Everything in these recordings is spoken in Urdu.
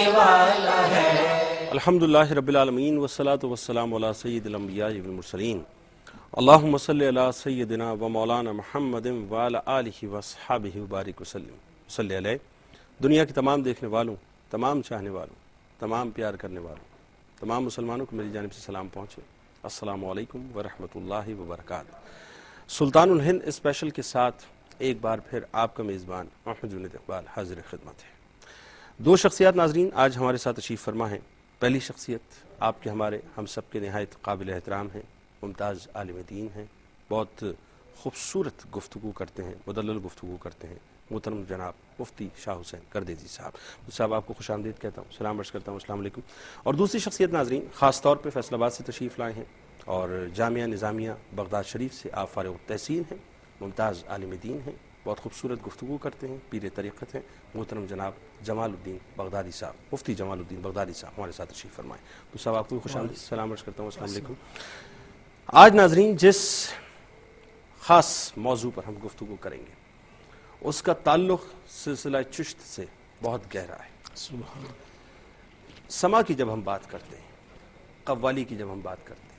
والا ہے۔ الحمدللہ رب العالمین والصلاة والسلام علی سید الانبیاء والمرسلین اللہم صلی علی سیدنا و مولانا محمد وعلی آلہ واصحابہ وبارک وسلم صلی علیہ۔ دنیا کے تمام دیکھنے والوں، تمام چاہنے والوں، تمام پیار کرنے والوں، تمام مسلمانوں کو میری جانب سے سلام پہنچے۔ السلام علیکم ورحمۃ اللہ وبرکاتہ۔ سلطان الہند اسپیشل کے ساتھ ایک بار پھر آپ کا میزبان محمد جنید اقبال حاضر خدمت ہے۔ دو شخصیات ناظرین آج ہمارے ساتھ تشریف فرما ہیں۔ پہلی شخصیت آپ کے ہمارے ہم سب کے نہایت قابل احترام ہیں، ممتاز عالم دین ہیں، بہت خوبصورت گفتگو کرتے ہیں، مدلل گفتگو کرتے ہیں، محترم جناب مفتی شاہ حسین کردیزی صاحب۔ مفتی صاحب آپ کو خوش آمدید کہتا ہوں، سلام عرض کرتا ہوں، السلام علیکم۔ اور دوسری شخصیت ناظرین خاص طور پہ فیصل آباد سے تشریف لائے ہیں اور جامعہ نظامیہ بغداد شریف سے آپ فارغ التحصیل ہیں، ممتاز عالم دین ہیں، بہت خوبصورت گفتگو کرتے ہیں، پیر طریقت ہیں، محترم جناب جمال الدین بغدادی صاحب، مفتی جمال الدین بغدادی صاحب ہمارے ساتھ تشریف فرمائیں۔ تو صاحب آپ کو خوش آمدید، سلام عرض کرتا ہوں، السلام علیکم۔ آج ناظرین جس خاص موضوع پر ہم گفتگو کریں گے اس کا تعلق سلسلہ چشت سے بہت گہرا ہے۔ سما کی جب ہم بات کرتے ہیں، قوالی کی جب ہم بات کرتے ہیں،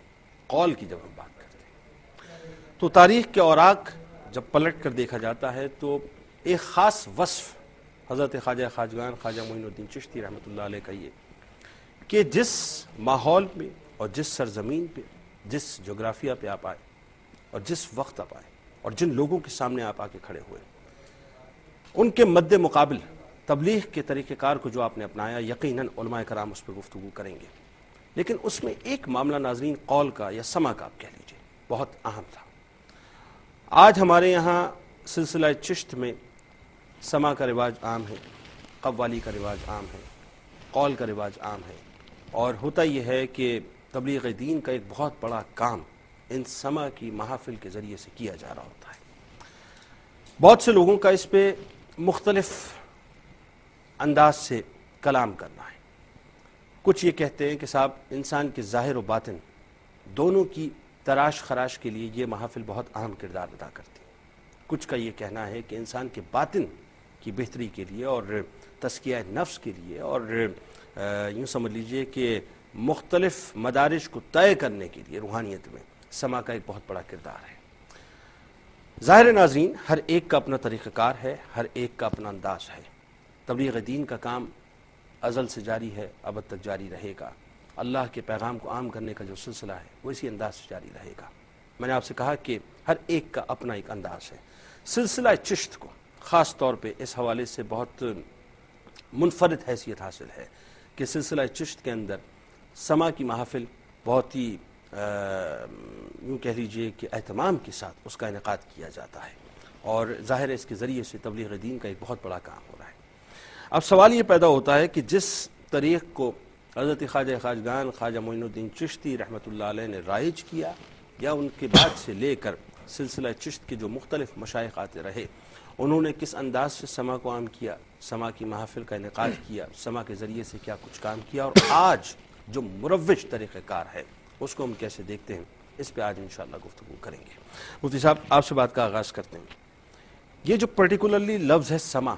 قول کی جب ہم بات کرتے ہیں، تو تاریخ کے اوراق جب پلٹ کر دیکھا جاتا ہے تو ایک خاص وصف حضرت خواجہ خواجگان خواجہ معین الدین چشتی رحمۃ اللہ علیہ کا یہ کہ جس ماحول میں اور جس سرزمین پہ، جس جغرافیہ پہ آپ آئے اور جس وقت آپ آئے اور جن لوگوں کے سامنے آپ آ کے کھڑے ہوئے، ان کے مد مقابل تبلیغ کے طریقہ کار کو جو آپ نے اپنایا، یقیناً علماء کرام اس پہ گفتگو کریں گے، لیکن اس میں ایک معاملہ ناظرین قول کا یا سما کا آپ کہہ لیجئے بہت اہم تھا۔ آج ہمارے یہاں سلسلہ چشت میں سما کا رواج عام ہے، قوالی کا رواج عام ہے، قول کا رواج عام ہے، اور ہوتا یہ ہے کہ تبلیغ دین کا ایک بہت بڑا کام ان سما کی محافل کے ذریعے سے کیا جا رہا ہوتا ہے۔ بہت سے لوگوں کا اس پہ مختلف انداز سے کلام کرنا ہے۔ کچھ یہ کہتے ہیں کہ صاحب انسان کے ظاہر و باطن دونوں کی تراش خراش کے لیے یہ محافل بہت اہم کردار ادا کرتی ہے۔ کچھ کا یہ کہنا ہے کہ انسان کے باطن کی بہتری کے لیے اور تزکیہ نفس کے لیے اور یوں سمجھ لیجئے کہ مختلف مدارج کو طے کرنے کے لیے روحانیت میں سما کا ایک بہت بڑا کردار ہے۔ ظاہر ناظرین ہر ایک کا اپنا طریقہ کار ہے، ہر ایک کا اپنا انداز ہے۔ تبلیغ دین کا کام ازل سے جاری ہے، ابد تک جاری رہے گا۔ اللہ کے پیغام کو عام کرنے کا جو سلسلہ ہے وہ اسی انداز سے جاری رہے گا۔ میں نے آپ سے کہا کہ ہر ایک کا اپنا ایک انداز ہے۔ سلسلہ چشت کو خاص طور پہ اس حوالے سے بہت منفرد حیثیت حاصل ہے کہ سلسلہ چشت کے اندر سما کی محافل بہت ہی یوں کہہ لیجئے کہ اہتمام کے ساتھ اس کا انعقاد کیا جاتا ہے، اور ظاہر ہے اس کے ذریعے سے تبلیغ دین کا ایک بہت بڑا کام ہو رہا ہے۔ اب سوال یہ پیدا ہوتا ہے کہ جس طریق کو حضرت خواجہ خواجگان خواجہ معین الدین چشتی رحمۃ اللہ علیہ نے رائج کیا، یا ان کے بعد سے لے کر سلسلہ چشت کے جو مختلف مشائخ آتے رہے، انہوں نے کس انداز سے سما کو عام کیا، سما کی محافل کا انعقاد کیا، سما کے ذریعے سے کیا کچھ کام کیا، اور آج جو مروج طریقہ کار ہے اس کو ہم کیسے دیکھتے ہیں، اس پہ آج انشاءاللہ گفتگو کریں گے۔ مفتی صاحب آپ سے بات کا آغاز کرتے ہیں۔ یہ جو پرٹیکولرلی لفظ ہے سما،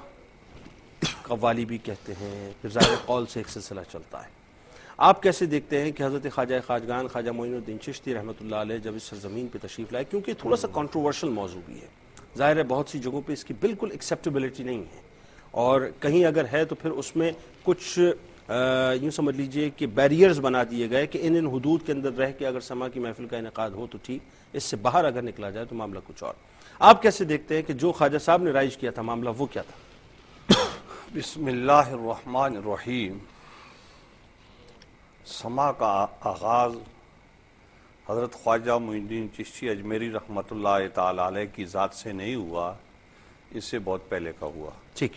قوالی بھی کہتے ہیں، پھر ظاہر قول سے ایک سلسلہ چلتا ہے، آپ کیسے دیکھتے ہیں کہ حضرت خواجہ خواجگان خواجہ معین الدین چشتی رحمۃ اللہ علیہ جب اس سرزمین پہ تشریف لائے، کیونکہ تھوڑا سا کنٹروورشل موضوع بھی ہے، ظاہر ہے بہت سی جگہوں پہ اس کی بالکل ایکسیپٹیبلٹی نہیں ہے، اور کہیں اگر ہے تو پھر اس میں کچھ یوں سمجھ لیجئے کہ بیریئرز بنا دیے گئے کہ ان حدود کے اندر رہ کے اگر سما کی محفل کا انعقاد ہو تو ٹھیک، اس سے باہر اگر نکلا جائے تو معاملہ کچھ اور۔ آپ کیسے دیکھتے ہیں کہ جو خواجہ صاحب نے رائج کیا تھا معاملہ وہ کیا تھا؟ بسم اللہ الرحمن الرحیم۔ سما کا آغاز حضرت خواجہ معین الدین چشتی اجمیری رحمۃ اللہ تعالی علیہ کی ذات سے نہیں ہوا، اس سے بہت پہلے کا ہوا، ٹھیک،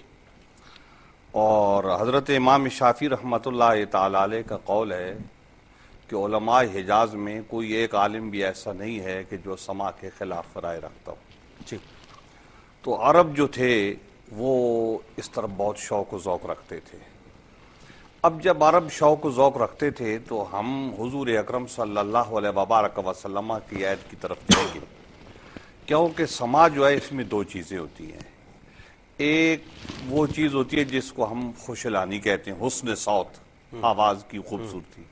اور حضرت امام شافعی رحمۃ اللہ تعالی علیہ کا قول ہے کہ علماء حجاز میں کوئی ایک عالم بھی ایسا نہیں ہے کہ جو سما کے خلاف رائے رکھتا ہو۔ ٹھیک، تو عرب جو تھے وہ اس طرف بہت شوق و ذوق رکھتے تھے۔ اب جب عرب شوق و ذوق رکھتے تھے تو ہم حضور اکرم صلی اللہ علیہ وبارک وسلم کی آیت کی طرف جائیں گے، کیونکہ سما جو ہے اس میں دو چیزیں ہوتی ہیں۔ ایک وہ چیز ہوتی ہے جس کو ہم خوشلانی کہتے ہیں، حسن صوت، آواز کی خوبصورتی،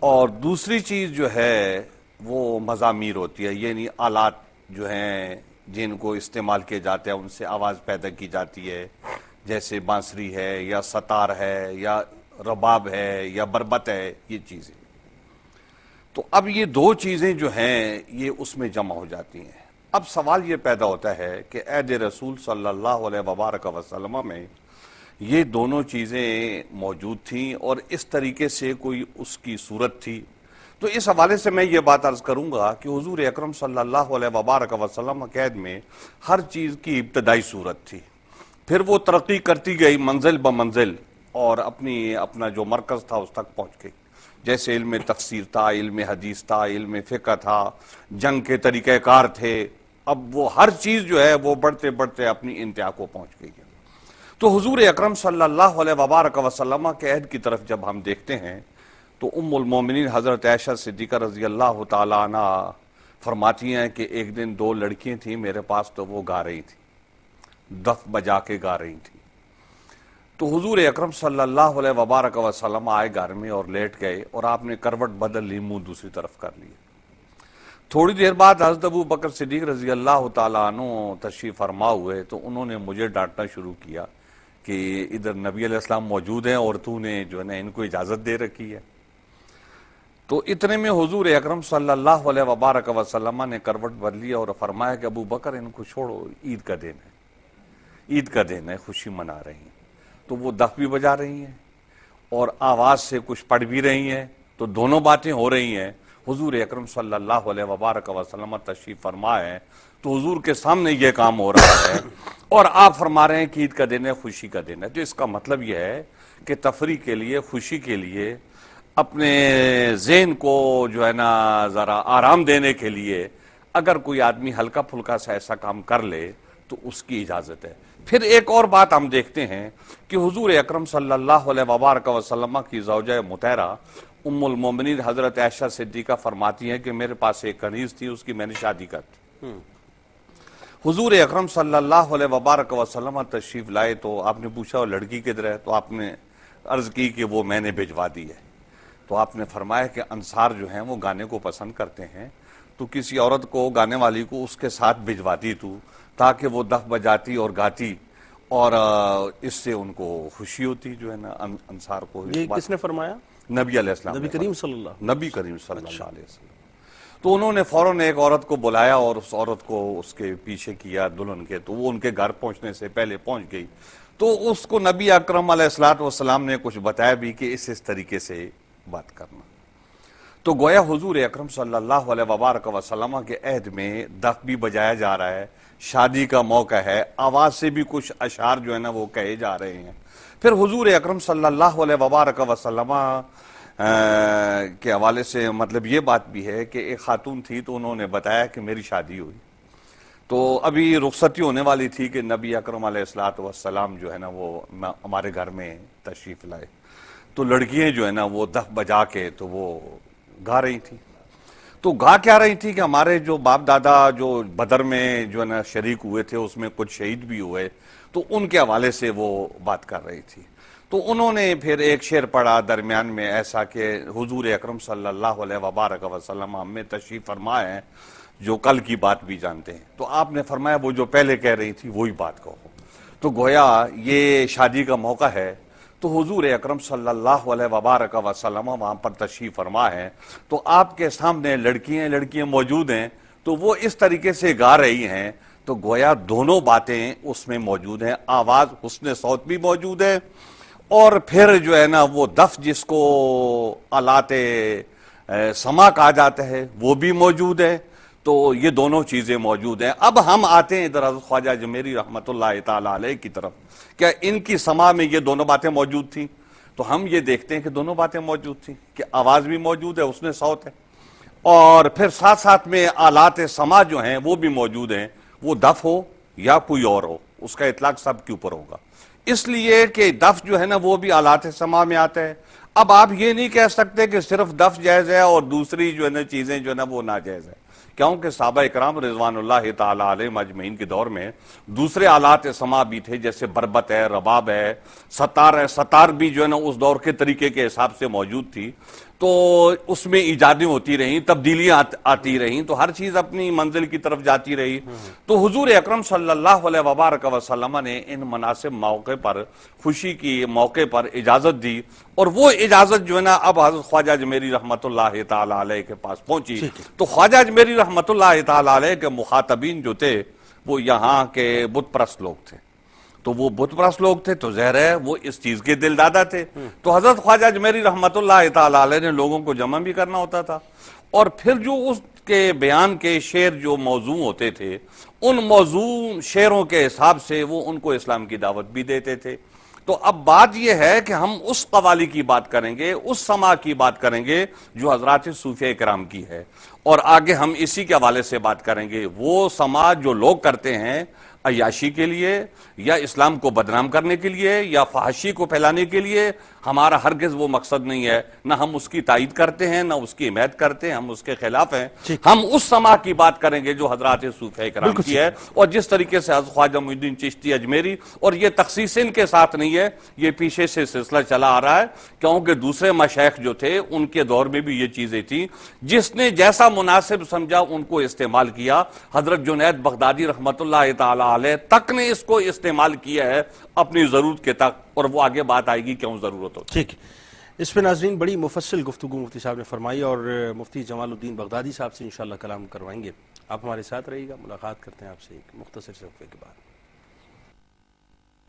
اور دوسری چیز جو ہے وہ مزامیر ہوتی ہے، یعنی آلات جو ہیں جن کو استعمال کیے جاتے ہیں ان سے آواز پیدا کی جاتی ہے، جیسے بانسری ہے یا ستار ہے یا رباب ہے یا بربت ہے، یہ چیزیں۔ تو اب یہ دو چیزیں جو ہیں یہ اس میں جمع ہو جاتی ہیں۔ اب سوال یہ پیدا ہوتا ہے کہ عہد رسول صلی اللہ علیہ وبارک وسلم میں یہ دونوں چیزیں موجود تھیں اور اس طریقے سے کوئی اس کی صورت تھی؟ تو اس حوالے سے میں یہ بات عرض کروں گا کہ حضور اکرم صلی اللہ علیہ وبارک وسلم قید میں ہر چیز کی ابتدائی صورت تھی، پھر وہ ترقی کرتی گئی منزل بمنزل اور اپنا جو مرکز تھا اس تک پہنچ گئی، جیسے علم تفسیر تھا، علم حدیث تھا، علم فقہ تھا، جنگ کے طریقہ کار تھے، اب وہ ہر چیز جو ہے وہ بڑھتے بڑھتے اپنی انتہا کو پہنچ گئی ہے۔ تو حضور اکرم صلی اللہ علیہ وبارک وسلم کے عہد کی طرف جب ہم دیکھتے ہیں تو ام المومنین حضرت عائشہ صدیقہ رضی اللہ تعالیٰ عنہ فرماتی ہیں کہ ایک دن دو لڑکیاں تھیں میرے پاس، تو وہ گا رہی تھیں، دف بجا کے گا رہی تھیں۔ تو حضور اکرم صلی اللہ علیہ وبارک وسلم آئے گھر میں اور لیٹ گئے اور آپ نے کروٹ بدل لی، منہ دوسری طرف کر لیے۔ تھوڑی دیر بعد حضرت ابو بکر صدیق رضی اللہ تعالیٰ عنہ تشریف فرما ہوئے تو انہوں نے مجھے ڈانٹنا شروع کیا کہ ادھر نبی علیہ السلام موجود ہیں اور تو نے جو ہے نا ان کو اجازت دے رکھی ہے۔ تو اتنے میں حضور اکرم صلی اللہ علیہ وبارک وسلم نے کروٹ بدلی اور فرمایا کہ ابو بکر ان کو چھوڑو، عید کا دن ہے، عید کا دن ہے، خوشی منا رہی ہیں۔ تو وہ دف بھی بجا رہی ہیں اور آواز سے کچھ پڑھ بھی رہی ہیں، تو دونوں باتیں ہو رہی ہیں۔ حضور اکرم صلی اللہ علیہ وبارک وسلم تشریف فرما ہے تو حضور کے سامنے یہ کام ہو رہا ہے اور آپ فرما رہے ہیں کہ عید کا دن ہے، خوشی کا دن ہے۔ تو اس کا مطلب یہ ہے کہ تفریح کے لیے، خوشی کے لیے، اپنے ذہن کو جو ہے نا ذرا آرام دینے کے لیے اگر کوئی آدمی ہلکا پھلکا سا ایسا کام کر لے تو اس کی اجازت ہے۔ پھر ایک اور بات ہم دیکھتے ہیں کہ حضور اکرم صلی اللہ علیہ وبارک وسلم کی زوجہ مطہرہ ام المومنین حضرت عائشہ صدیقہ فرماتی ہیں کہ میرے پاس ایک کنیز تھی، اس کی میں نے شادی کر دی۔ حضور اکرم صلی اللہ علیہ وبارک وسلم تشریف لائے تو آپ نے پوچھا وہ لڑکی کدھر ہے؟ تو آپ نے عرض کی کہ وہ میں نے بھجوا دی ہے۔ تو آپ نے فرمایا کہ انصار جو ہیں وہ گانے کو پسند کرتے ہیں، تو کسی عورت کو، گانے والی کو اس کے ساتھ بھجواتی تو تاکہ وہ دف بجاتی اور گاتی اور اس سے ان کو خوشی ہوتی جو ہے نا انصار کو۔ یہ کس نے فرمایا؟ نبی علیہ السلام، نبی کریم صلی اللہ نبی کریم صلی اللہ علیہ وسلم۔ تو انہوں نے فوراً ایک عورت کو بلایا اور اس عورت کو اس کے پیچھے کیا دلہن کے، تو وہ ان کے گھر پہنچنے سے پہلے پہنچ گئی۔ تو اس کو نبی اکرم علیہ الصلوۃ والسلام نے کچھ بتایا بھی کہ اس طریقے سے بات کرنا۔ تو گویا حضور اکرم صلی اللہ علیہ وبارک وسلم کے عہد میں دف بھی بجایا جا رہا ہے، شادی کا موقع ہے، آواز سے بھی کچھ اشعار جو ہے نا وہ کہے جا رہے ہیں۔ پھر حضور اکرم صلی اللہ علیہ وبارک وسلم کے حوالے سے مطلب یہ بات بھی ہے کہ ایک خاتون تھی تو انہوں نے بتایا کہ میری شادی ہوئی، تو ابھی رخصتی ہونے والی تھی کہ نبی اکرم علیہ الصلوۃ والسلام جو ہے نا وہ ہمارے گھر میں تشریف لائے۔ تو لڑکیاں جو ہے نا وہ دف بجا کے تو وہ گا رہی تھی۔ تو گا کیا رہی تھی کہ ہمارے جو باپ دادا جو بدر میں جو ہے نا شریک ہوئے تھے اس میں کچھ شہید بھی ہوئے، تو ان کے حوالے سے وہ بات کر رہی تھی۔ تو انہوں نے پھر ایک شعر پڑھا درمیان میں ایسا کہ حضور اکرم صلی اللہ علیہ وبارک وسلم ہم میں تشریف فرما ہے جو کل کی بات بھی جانتے ہیں۔ تو آپ نے فرمایا وہ جو پہلے کہہ رہی تھی وہی بات کہو۔ تو گویا یہ شادی کا موقع ہے، تو حضور اکرم صلی اللہ علیہ وبارک وسلم وہاں پر تشریف فرما ہے، تو آپ کے سامنے لڑکیاں موجود ہیں، تو وہ اس طریقے سے گا رہی ہیں، تو گویا دونوں باتیں اس میں موجود ہیں، آواز حسن صوت بھی موجود ہے اور پھر جو ہے نا وہ دف جس کو آلات سما کہا جاتا ہے وہ بھی موجود ہے۔ تو یہ دونوں چیزیں موجود ہیں۔ اب ہم آتے ہیں ادھر حضرت خواجہ جمیری رحمۃ اللہ تعالی علیہ کی طرف، کیا ان کی سما میں یہ دونوں باتیں موجود تھیں؟ تو ہم یہ دیکھتے ہیں کہ دونوں باتیں موجود تھیں، کہ آواز بھی موجود ہے، حسن صوت ہے، اور پھر ساتھ ساتھ میں آلات سما جو ہیں وہ بھی موجود ہیں، وہ دف ہو یا کوئی اور ہو، اس کا اطلاق سب کے اوپر ہوگا، اس لیے کہ دف جو ہے نا وہ بھی آلات سما میں آتا ہے۔ اب آپ یہ نہیں کہہ سکتے کہ صرف دف جائز ہے اور دوسری جو ہے نا چیزیں جو ہے نا وہ ناجائز ہے، کیونکہ صحابہ اکرام رضوان اللہ تعالی علیہم اجمعین کے دور میں دوسرے آلات سماع بھی تھے، جیسے بربت ہے، رباب ہے، ستار ہے۔ ستار بھی جو ہے نا اس دور کے طریقے کے حساب سے موجود تھی، تو اس میں ایجادیں ہوتی رہیں، تبدیلیاں آتی رہیں، تو ہر چیز اپنی منزل کی طرف جاتی رہی۔ تو حضور اکرم صلی اللہ علیہ وبارک وسلم نے ان مناسب موقع پر، خوشی کی موقع پر اجازت دی، اور وہ اجازت جو ہے نا اب حضرت خواجہ اجمیری رحمت اللہ تعالی علیہ کے پاس پہنچی۔ تو خواجہ اجمیری رحمت اللہ تعالی علیہ کے مخاطبین جو تھے وہ یہاں کے بت پرست لوگ تھے، تو وہ بت پرست لوگ تھے تو ظاہر ہے وہ اس چیز کے دل دادا تھے۔ تو حضرت خواجہ اجمیری رحمت اللہ تعالی علیہ نے لوگوں کو جمع بھی کرنا ہوتا تھا، اور پھر جو اس کے بیان کے شعر جو موضوع ہوتے تھے، ان موضوع شعروں کے حساب سے وہ ان کو اسلام کی دعوت بھی دیتے تھے۔ تو اب بات یہ ہے کہ ہم اس قوالی کی بات کریں گے، اس سما کی بات کریں گے جو حضرات صوفیہ کرام کی ہے، اور آگے ہم اسی کے حوالے سے بات کریں گے۔ وہ سما جو لوگ کرتے ہیں عیاشی کے لیے، یا اسلام کو بدنام کرنے کے لیے، یا فحاشی کو پھیلانے کے لیے، ہمارا ہرگز وہ مقصد نہیں ہے، نہ ہم اس کی تائید کرتے ہیں، نہ اس کی حمایت کرتے ہیں، ہم اس کے خلاف ہیں۔ ہم اس سما کی بات کریں گے جو حضرات صوفیہ کرام کی ہے، اور جس طریقے سے حضرت خواجہ معین الدین چشتی اجمیری، اور یہ تخصیص ان کے ساتھ نہیں ہے، یہ پیچھے سے سلسلہ چلا آ رہا ہے، کیونکہ دوسرے مشائخ جو تھے ان کے دور میں بھی یہ چیزیں تھیں، جس نے جیسا مناسب سمجھا ان کو استعمال کیا۔ حضرت جنید بغدادی رحمت اللہ تعالی علیہ تک نے اس کو استعمال کیا ہے اپنی ضرورت کے تک، اور وہ آگے بات آئے گی کیوں ضرورت ہوتی ہے۔ ٹھیک، اس پہ ناظرین بڑی مفصل گفتگو مفتی صاحب نے فرمائی، اور مفتی جمال الدین بغدادی صاحب سے انشاءاللہ کلام کروائیں گے۔ آپ ہمارے ساتھ رہیے گا، ملاقات کرتے ہیں آپ سے ایک مختصر سے وقفے کے بعد۔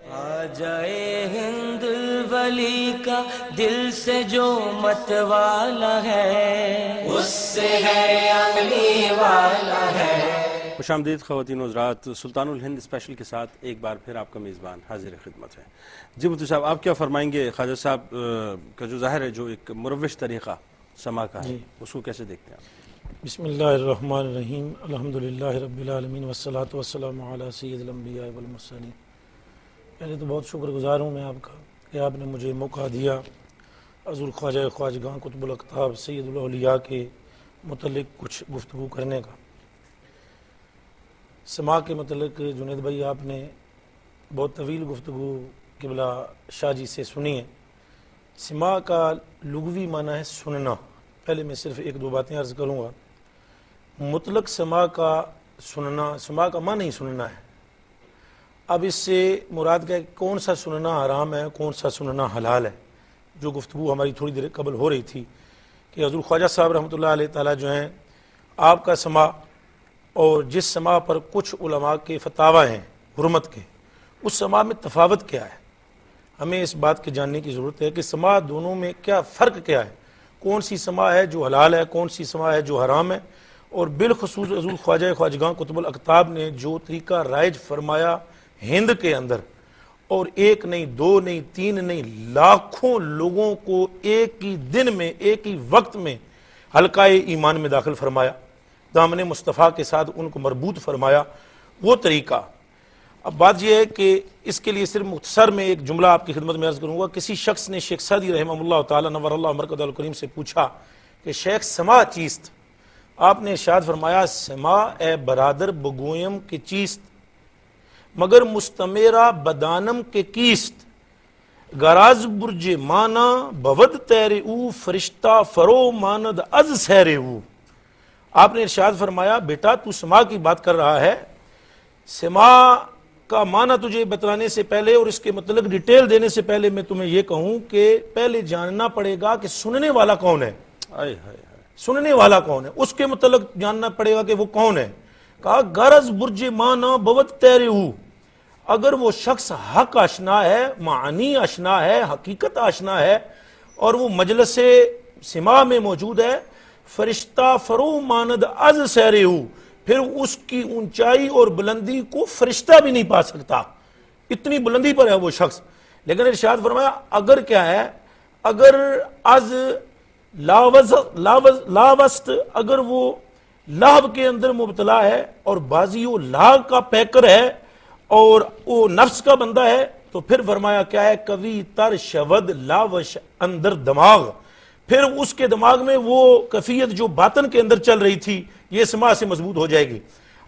آ جائے ہند الولی کا دل سے جو مت والا ہے، اس سے ہے عقلی والا ہے۔ خوش آمدید خواتین و حضرات، سلطان الہند اسپیشل کے ساتھ ایک بار پھر آپ کا میزبان حاضر خدمت ہے۔ جی مفتی صاحب، آپ کیا فرمائیں گے؟ خواجہ صاحب کا جو ظاہر ہے جو ایک مروش طریقہ سما کا ہے، اس کو کیسے دیکھتے ہیں آپ؟ بسم اللہ الرحمن الرحیم، الحمدللہ رب العالمین والصلاة والسلام علی سید الانبیاء والمرسلین۔ پہلے تو بہت شکر گزار ہوں میں آپ کا کہ آپ نے مجھے موقع دیا حضور خواجہ خواجگاں قطب الاقطاب سید الاولیاء کے متعلق کچھ گفتگو کرنے کا۔ سما کے متعلق جنید بھائی آپ نے بہت طویل گفتگو قبلہ شاہ جی سے سنی ہے۔ سما کا لغوی معنی ہے سننا۔ پہلے میں صرف ایک دو باتیں عرض کروں گا۔ مطلق سما کا سننا، سما کا معنی ہی سننا ہے۔ اب اس سے مراد کیا ہے، کون سا سننا حرام ہے، کون سا سننا حلال ہے، جو گفتگو ہماری تھوڑی دیر قبل ہو رہی تھی کہ حضور خواجہ صاحب رحمۃ اللہ علیہ تعالیٰ جو ہیں، آپ کا سما اور جس سما پر کچھ علماء کے فتاوی ہیں حرمت کے، اس سما میں تفاوت کیا ہے؟ ہمیں اس بات کے جاننے کی ضرورت ہے کہ سما دونوں میں کیا فرق کیا ہے، کون سی سما ہے جو حلال ہے، کون سی سما ہے جو حرام ہے۔ اور بالخصوص حضور خواجہ خواجگاں قطب الاقطاب نے جو طریقہ رائج فرمایا ہند کے اندر، اور ایک نہیں، دو نہیں، تین نہیں، لاکھوں لوگوں کو ایک ہی دن میں، ایک ہی وقت میں حلقہ ایمان میں داخل فرمایا، دامن مصطفیٰ کے ساتھ ان کو مربوط فرمایا، وہ طریقہ۔ اب بات یہ ہے کہ اس کے لیے صرف مختصر میں ایک جملہ آپ کی خدمت میں عرض کروں گا۔ کسی شخص نے شیخ سعدی رحمہ اللہ تعالی نور اللہ مرقدہ الکریم سے پوچھا کہ شیخ سما چیست؟ آپ نے ارشاد فرمایا، سما اے برادر بگویم کے چیست، مگر مستمیرہ بدانم کے کیست، گراز برج مانا بود تیر او فرشتہ فرو ماند از سیر او۔ آپ نے ارشاد فرمایا، بیٹا تو سما کی بات کر رہا ہے، سما کا معنی تجھے بتلانے سے پہلے اور اس کے متعلق ڈیٹیل دینے سے پہلے میں تمہیں یہ کہوں کہ پہلے جاننا پڑے گا کہ سننے والا کون ہے، سننے والا کون ہے، اس کے متعلق جاننا پڑے گا کہ وہ کون ہے۔ کہا غرض برج مانا بود تیر او، اگر وہ شخص حق آشنا ہے، معانی آشنا ہے، حقیقت آشنا ہے، اور وہ مجلس سما میں موجود ہے، فرشتہ فرو ماند از سیر او، پھر اس کی اونچائی اور بلندی کو فرشتہ بھی نہیں پا سکتا، اتنی بلندی پر ہے وہ شخص۔ لیکن ارشاد فرمایا اگر کیا ہے، اگر از لاوست، اگر وہ لاو کے اندر مبتلا ہے اور بازی و لاو کا پیکر ہے اور وہ نفس کا بندہ ہے، تو پھر فرمایا کیا ہے، کبھی تر شود لاوش اندر دماغ، پھر اس کے دماغ میں وہ کیفیت جو باطن کے اندر چل رہی تھی یہ سماع سے مضبوط ہو جائے گی۔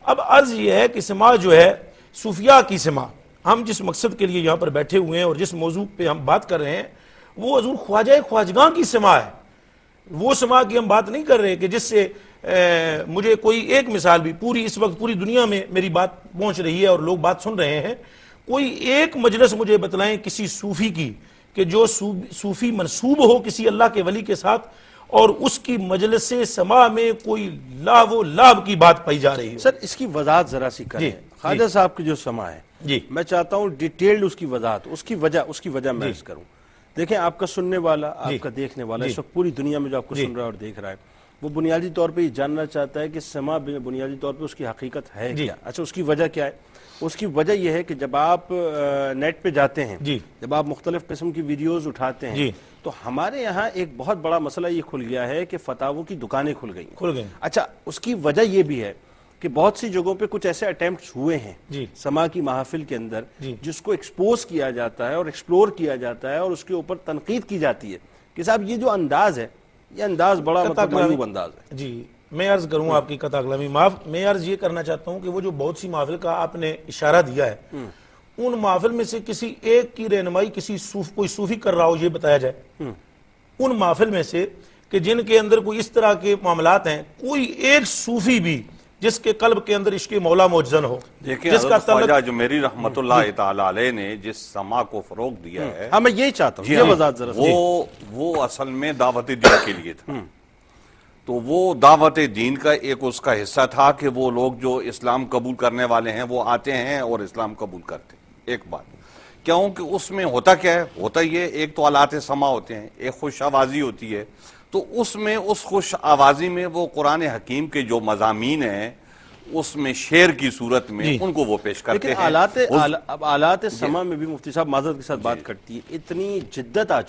اب عرض یہ ہے کہ سماع جو ہے صوفیاء کی سماع، ہم جس مقصد کے لیے یہاں پر بیٹھے ہوئے ہیں اور جس موضوع پہ ہم بات کر رہے ہیں وہ حضور خواجہ خواجگاں کی سماع ہے۔ وہ سماع کی ہم بات نہیں کر رہے کہ جس سے مجھے کوئی ایک مثال بھی پوری اس وقت پوری دنیا میں میری بات پہنچ رہی ہے اور لوگ بات سن رہے ہیں، کوئی ایک مجلس مجھے بتلائیں کسی صوفی کی کہ جو صوفی منسوب ہو کسی اللہ کے ولی کے ساتھ اور اس کی مجلس سماع میں کوئی لاو و لاب کی بات پائی جا رہی ہے۔ سر اس کی وضاحت ذرا سی کریں۔ خواجہ صاحب کی جو سماع ہے جی میں چاہتا ہوں ڈیٹیلڈ اس کی وضاحت، اس کی وجہ میں عرض کروں۔ دیکھیں آپ کا سننے والا، آپ کا دیکھنے والا اس وقت پوری دنیا میں جو آپ کو سن رہا ہے اور دیکھ رہا ہے وہ بنیادی طور پہ یہ جاننا چاہتا ہے کہ سماع بنیادی طور پہ اس کی حقیقت ہے کیا۔ اچھا اس کی وجہ کیا ہے؟ اس کی وجہ یہ ہے کہ جب آپ نیٹ پہ جاتے ہیں، جب آپ مختلف قسم کی ویڈیوز اٹھاتے ہیں تو ہمارے یہاں ایک بہت بڑا مسئلہ یہ کھل گیا ہے کہ فتاووں کی دکانیں کھل گئی۔ اچھا اس کی وجہ یہ بھی ہے کہ بہت سی جگہوں پہ کچھ ایسے اٹیمپٹس ہوئے ہیں سماع کی محافل کے اندر جس کو ایکسپوز کیا جاتا ہے اور ایکسپلور کیا جاتا ہے اور اس کے اوپر تنقید کی جاتی ہے کہ صاحب یہ جو انداز ہے یہ انداز بڑا معیوب انداز ہے۔ جی میں عرض کروں آپ کی قطع کلامی معاف، میں عرض یہ کرنا چاہتا ہوں کہ وہ جو بہت سی محافل کا آپ نے اشارہ دیا ہے ان محافل میں سے کسی ایک کی رہنمائی کوئی صوفی کر رہا ہو یہ بتایا جائے، ان محافل میں سے کہ جن کے اندر کوئی اس طرح کے معاملات ہیں، کوئی ایک صوفی بھی جس کے قلب کے اندر عشق مولا موجزن ہو۔ دیکھیں حضرت خواجہ جمیری رحمت اللہ تعالی علیہ نے جس سماع کو فروغ دیا ہے، ہاں میں یہی چاہتا ہوں، یہ وضاحت ذرا وہ اصل میں دعوت دین کے لیے تھا۔ تو وہ دعوت دین کا ایک اس کا حصہ تھا کہ وہ لوگ جو اسلام قبول کرنے والے ہیں وہ آتے ہیں اور اسلام قبول کرتے ہیں۔ ایک بات کیونکہ اس میں ہوتا کیا ہے، ہوتا یہ ایک تو آلات سماع ہوتے ہیں، ایک خوش آوازی ہوتی ہے، تو اس میں اس خوش آوازی میں وہ قرآن حکیم کے جو مضامین ہیں اس میں شعر کی صورت میں ان کو وہ پیش کرتے ہیں۔ اب آلات سماع میں بھی مفتی صاحب معذرت کے ساتھ بات کرتی ہے، اتنی جدت آ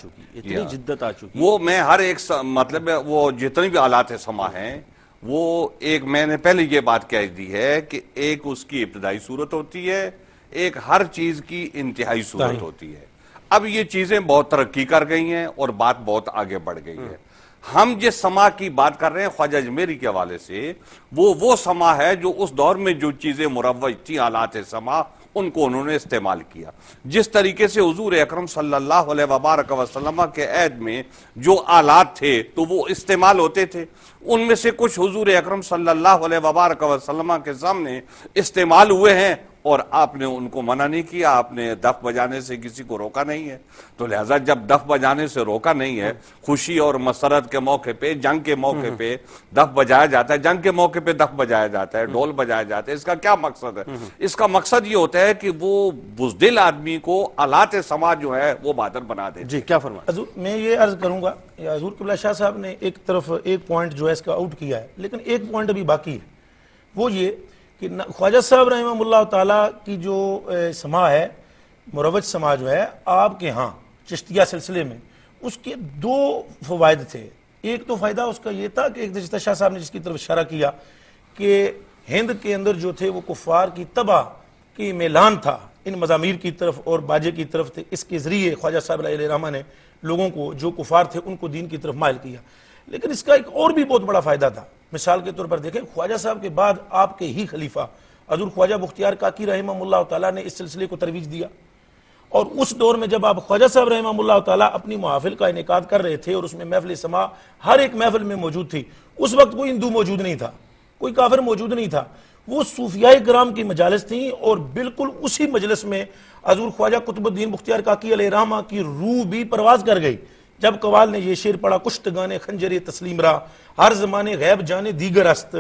چکی وہ میں ہر ایک مطلب وہ جتنی بھی آلات سماع ہیں وہ ایک میں نے پہلے یہ بات کہہ دی ہے کہ ایک اس کی ابتدائی صورت ہوتی ہے، ایک ہر چیز کی انتہائی صورت ہوتی ہے۔ اب یہ چیزیں بہت ترقی کر گئی ہیں اور بات بہت آگے بڑھ گئی ہے۔ ہم جس سماع کی بات کر رہے ہیں خواجہ اجمیری کے حوالے سے وہ سماع ہے جو اس دور میں جو چیزیں مروج تھیں آلات سماع ان کو انہوں نے استعمال کیا۔ جس طریقے سے حضور اکرم صلی اللہ علیہ وبارک وسلم کے عہد میں جو آلات تھے تو وہ استعمال ہوتے تھے، ان میں سے کچھ حضور اکرم صلی اللہ علیہ وبارک وسلم کے سامنے استعمال ہوئے ہیں اور آپ نے ان کو منع نہیں کیا، آپ نے دف بجانے سے کسی کو روکا نہیں ہے۔ تو لہٰذا جب دف بجانے سے روکا نہیں ہے، خوشی اور مسرت کے موقع پہ، جنگ کے موقع پہ دف بجایا جاتا ہے، جنگ کے موقع پہ دف بجایا جاتا ہے، ڈھول بجایا جاتا ہے، اس کا کیا مقصد ہے؟ اس کا مقصد یہ ہوتا ہے کہ وہ بزدل آدمی کو آلات سماع جو ہے وہ بہادر بنا دے۔ جی کیا فرمائیں؟ حضور میں یہ عرض کروں گا، حضور قبلہ شاہ صاحب نے ایک طرف ایک پوائنٹ جو ہے اس کا آؤٹ کیا ہے، لیکن ایک پوائنٹ ابھی باقی ہے، وہ یہ کہ خواجہ صاحب رحمہ اللہ تعالیٰ کی جو سماع ہے، مروج سماع جو ہے آپ کے ہاں چشتیہ سلسلے میں، اس کے دو فوائد تھے۔ ایک تو فائدہ اس کا یہ تھا کہ ایک چشتیہ شاہ صاحب نے جس کی طرف اشارہ کیا کہ ہند کے اندر جو تھے وہ کفار کی تباہ کی میلان تھا ان مزامیر کی طرف اور باجے کی طرف تھے، اس کے ذریعے خواجہ صاحب علیہ الرحمہ نے لوگوں کو جو کفار تھے ان کو دین کی طرف مائل کیا۔ لیکن اس کا ایک اور بھی بہت بڑا فائدہ تھا، مثال کے طور پر دیکھیں خواجہ صاحب کے بعد آپ کے ہی خلیفہ حضور خواجہ بختیار کاکی رحمہ اللہ تعالیٰ نے اس سلسلے کو ترویج دیا، اور اس دور میں جب آپ خواجہ صاحب رحمہ اللہ تعالیٰ اپنی محافل کا انعقاد کر رہے تھے اور اس میں محفل سماع ہر ایک محفل میں موجود تھی، اس وقت کوئی ہندو موجود نہیں تھا، کوئی کافر موجود نہیں تھا، وہ صوفیاء کرام کی مجالس تھیں، اور بالکل اسی مجلس میں حضور خواجہ قطب الدین بختیار کاکی علیہ الرحمہ کی روح بھی پرواز کر گئی جب قوال نے یہ شعر پڑھا، کشتگانے خنجر تسلیم را ہر زمانے غیب جانے دیگر است۔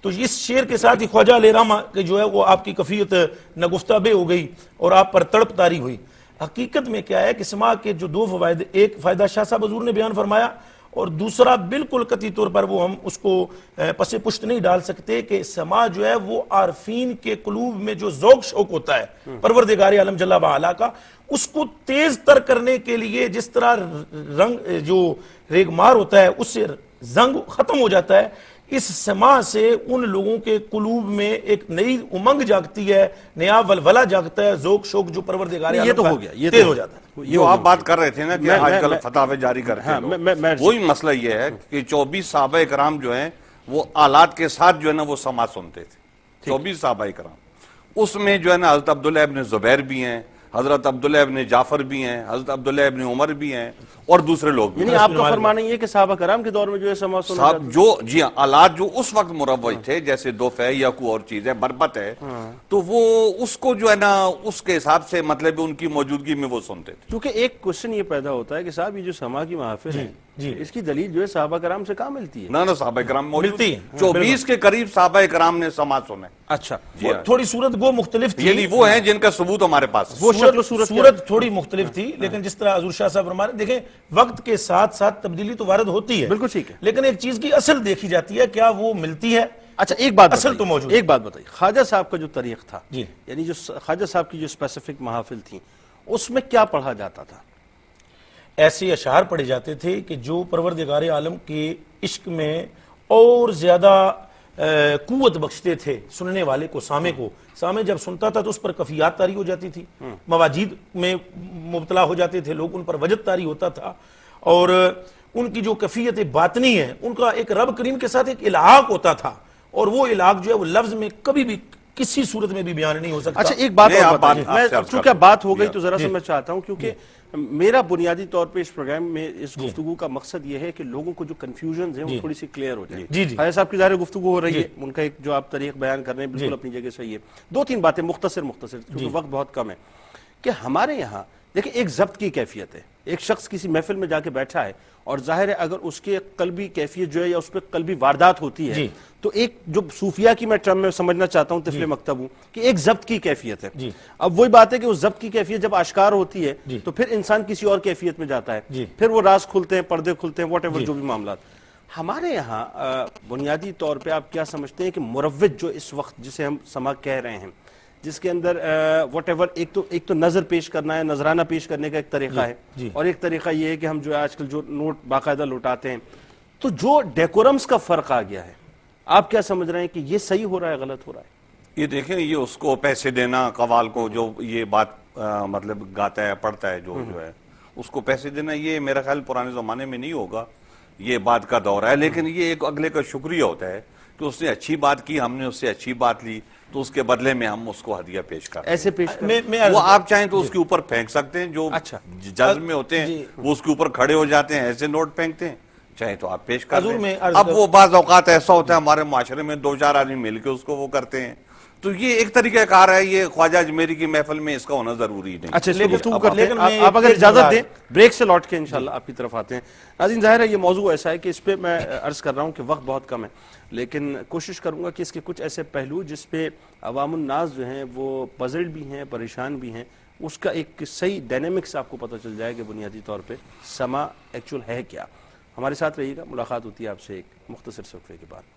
تو اس شعر کے ساتھ ہی خواجہ علیہ الرحمہ کہ جو ہے وہ آپ کی کفیت نگفتہ بے ہو گئی اور آپ پر تڑپ تاری ہوئی۔ حقیقت میں کیا ہے کہ سماع کے جو دو فوائد، ایک فائدہ شاہ صاحب حضور نے بیان فرمایا، اور دوسرا بالکل قطعی طور پر وہ ہم اس کو پس پشت نہیں ڈال سکتے کہ سماع جو ہے وہ عارفین کے قلوب میں جو ذوق شوق ہوتا ہے پروردگار عالم جل وعلا کا، اس کو تیز تر کرنے کے لیے جس طرح رنگ جو ریگمار ہوتا ہے اس سے زنگ ختم ہو جاتا ہے، اس سما سے ان لوگوں کے قلوب میں ایک نئی امنگ جاگتی ہے، نیا ولولہ جاگتا ہے، ذوق شوق جو پروردگار یہ تو ہو گیا، یہ تیز ہو جاتا ہے۔ جو آپ بات کر رہے تھے نا کہ آج کل فتاوے جاری کرتے ہیں، وہی مسئلہ یہ ہے کہ 24 صحابہ کرام جو ہیں وہ آلات کے ساتھ جو ہے نا وہ سما سنتے تھے، 24 صحابہ کرام، اس میں جو ہے نا حضرت عبداللہ ابن زبیر بھی ہیں، حضرت عبداللہ ابن جعفر بھی ہیں، حضرت عبداللہ ابن عمر بھی ہیں، اور دوسرے لوگ بھی۔ یعنی آپ کا فرمانا یہ ہے کہ صحابہ کرام کے دور میں جو ہے سما سنا صاحب جو جی ہاں آلات جو اس وقت مروج تھے، جیسے دوف ہے یا کوئی اور چیز ہے، بربت ہے، تو وہ اس کو جو ہے نا اس کے حساب سے مطلب ان کی موجودگی میں وہ سنتے تھے۔ کیونکہ ایک کوشچن یہ پیدا ہوتا ہے کہ صاحب یہ جو سما کی محافل ہے اس کی دلیل جو ہے صحابہ کرام سے کہاں ملتی ہے؟ نہ صحابہ کرام موجود ملتی ہے، 24 کے قریب صحابہ کرام نے سما سنے۔ اچھا، وہ تھوڑی صورت گو مختلف تھی، یعنی وہ ہیں جن کا ثبوت ہمارے پاس ہے۔ وہ شکل و صورت صورت تھوڑی مختلف تھی، لیکن جس طرح حضور شاہ صاحب فرما رہے ہیں، دیکھیں وقت کے ساتھ ساتھ تبدیلی تو وارد ہوتی ہے، بالکل ٹھیک ہے، لیکن ایک چیز کی اصل دیکھی جاتی ہے، کیا وہ ملتی ہے؟ اچھا ایک بات اصل تو موجود ہے۔ ایک بات بتائیے، خواجہ صاحب کا جو طریق تھا، جی، یعنی جو خواجہ صاحب کی جو اسپیسیفک محافل تھیں اس میں کیا پڑھا جاتا تھا؟ ایسے اشعار پڑھے جاتے تھے کہ جو پروردگار عالم کے عشق میں اور زیادہ قوت بخشتے تھے سننے والے کو، سامع کو۔ سامع جب سنتا تھا تو اس پر کفیات طاری ہو جاتی تھی، مواجید میں مبتلا ہو جاتے تھے لوگ، ان پر وجد طاری ہوتا تھا، اور ان کی جو کفیت باطنی ہے ان کا ایک رب کریم کے ساتھ ایک الحاق ہوتا تھا، اور وہ الحاق جو ہے وہ لفظ میں کبھی بھی کسی صورت میں بھی بیان نہیں ہو سکتا۔ اچھا ایک بات اور بتائیے، آپ سے میں عرض چونکہ بات ہو گئی تو ذرا جی۔ سا میں چاہتا ہوں، کیونکہ میرا بنیادی طور پہ اس پروگرام میں اس گفتگو کا مقصد یہ ہے کہ لوگوں کو جو کنفیوژنز ہیں وہ تھوڑی سی کلیئر ہو جائیں۔ جی جی خواجہ صاحب کی ظاہر گفتگو ہو رہی ہے، ان کا ایک جو آپ طریق بیان کر رہے ہیں بالکل اپنی جگہ صحیح ہے۔ دو تین باتیں مختصر کیونکہ وقت بہت کم ہے، کہ ہمارے یہاں دیکھیں ایک ضبط کی کیفیت ہے، ایک شخص کسی محفل میں جا کے بیٹھا ہے اور ظاہر ہے اگر اس کے قلبی کیفیت جو ہے یا اس پہ قلبی واردات ہوتی ہے تو ایک جو صوفیہ کی میں ٹرم میں سمجھنا چاہتا ہوں، طفل مکتب ہوں، کہ ایک ضبط کی کیفیت ہے۔ اب وہی بات ہے کہ اس ضبط کی کیفیت جب آشکار ہوتی ہے تو پھر انسان کسی اور کیفیت میں جاتا ہے، پھر وہ راز کھلتے ہیں، پردے کھلتے ہیں، واٹ ایور جو بھی معاملات۔ ہمارے یہاں بنیادی طور پہ آپ کیا سمجھتے ہیں کہ مروج جو اس وقت جسے ہم سما کہہ رہے ہیں، جس کے اندر واٹ ایور ایک تو نظر پیش کرنا ہے، نظرانہ پیش کرنے کا ایک طریقہ ہے، اور ایک طریقہ یہ ہے کہ ہم جو آج کل جو نوٹ باقاعدہ لوٹاتے ہیں، تو جو ڈیکورمز کا فرق آ گیا ہے، آپ کیا سمجھ رہے ہیں کہ یہ صحیح ہو رہا ہے، غلط ہو رہا ہے؟ یہ دیکھیں، یہ اس کو پیسے دینا، قوال کو جو یہ بات مطلب گاتا ہے پڑھتا ہے جو ہے اس کو پیسے دینا، یہ میرا خیال پرانے زمانے میں نہیں ہوگا، یہ بات کا دور ہے، لیکن یہ ایک اگلے کا شکریہ ہوتا ہے کہ اس نے اچھی بات کی، ہم نے اس سے اچھی بات لی، تو اس کے بدلے میں ہم اس کو ہدیہ پیش کرتے ہیں۔ ایسے پیش وہ آپ چاہیں تو اس کے اوپر پھینک سکتے ہیں، جو جذب میں ہوتے ہیں وہ اس کے اوپر کھڑے ہو جاتے ہیں، ایسے نوٹ پھینکتے ہیں، چاہے تو آپ پیش کر دیں۔ اب وہ بعض اوقات ایسا ہوتا ہے ہمارے معاشرے میں 2-4 آدمی مل کے اس کو وہ کرتے ہیں، تو یہ ایک طریقہ کار ہے، یہ خواجہ اجمیری کی محفل میں اس کا ہونا ضروری نہیں۔ اچھا، اس گفتگو کرتے ہیں، آپ اگر اجازت دیں بریک سے لوٹ کے انشاءاللہ آپ کی طرف آتے ہیں۔ ناظرین ظاہر ہے یہ موضوع ایسا ہے کہ اس پہ میں عرض کر رہا ہوں کہ وقت بہت کم ہے، لیکن کوشش کروں گا کہ اس کے کچھ ایسے پہلو جس پہ عوام الناس جو ہیں وہ پزلڈ بھی ہیں، پریشان بھی ہیں، اس کا ایک صحیح ڈائنامکس آپ کو پتہ چل جائے کہ بنیادی طور پہ سما ایکچول ہے کیا۔ ہمارے ساتھ رہیے گا، ملاقات ہوتی ہے آپ سے ایک مختصر وقفے کے بعد۔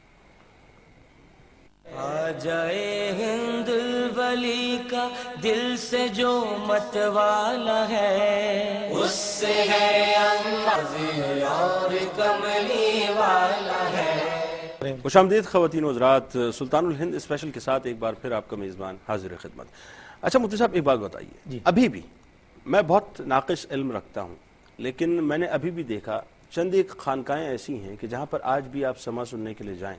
آ جائے ہند ولی کا دل سے جو مت والا ہے، اس سے ہے انگازی اور کملی والا ہے۔ خوش آمدید خواتین و حضرات، سلطان الہند اسپیشل کے ساتھ ایک بار پھر آپ کا میزبان حاضر خدمت۔ اچھا مفتی صاحب ایک بات بتائیے، ابھی بھی میں بہت ناقص علم رکھتا ہوں، لیکن میں نے ابھی بھی دیکھا چند ایک خانقاہیں ایسی ہیں کہ جہاں پر آج بھی آپ سما سننے کے لیے جائیں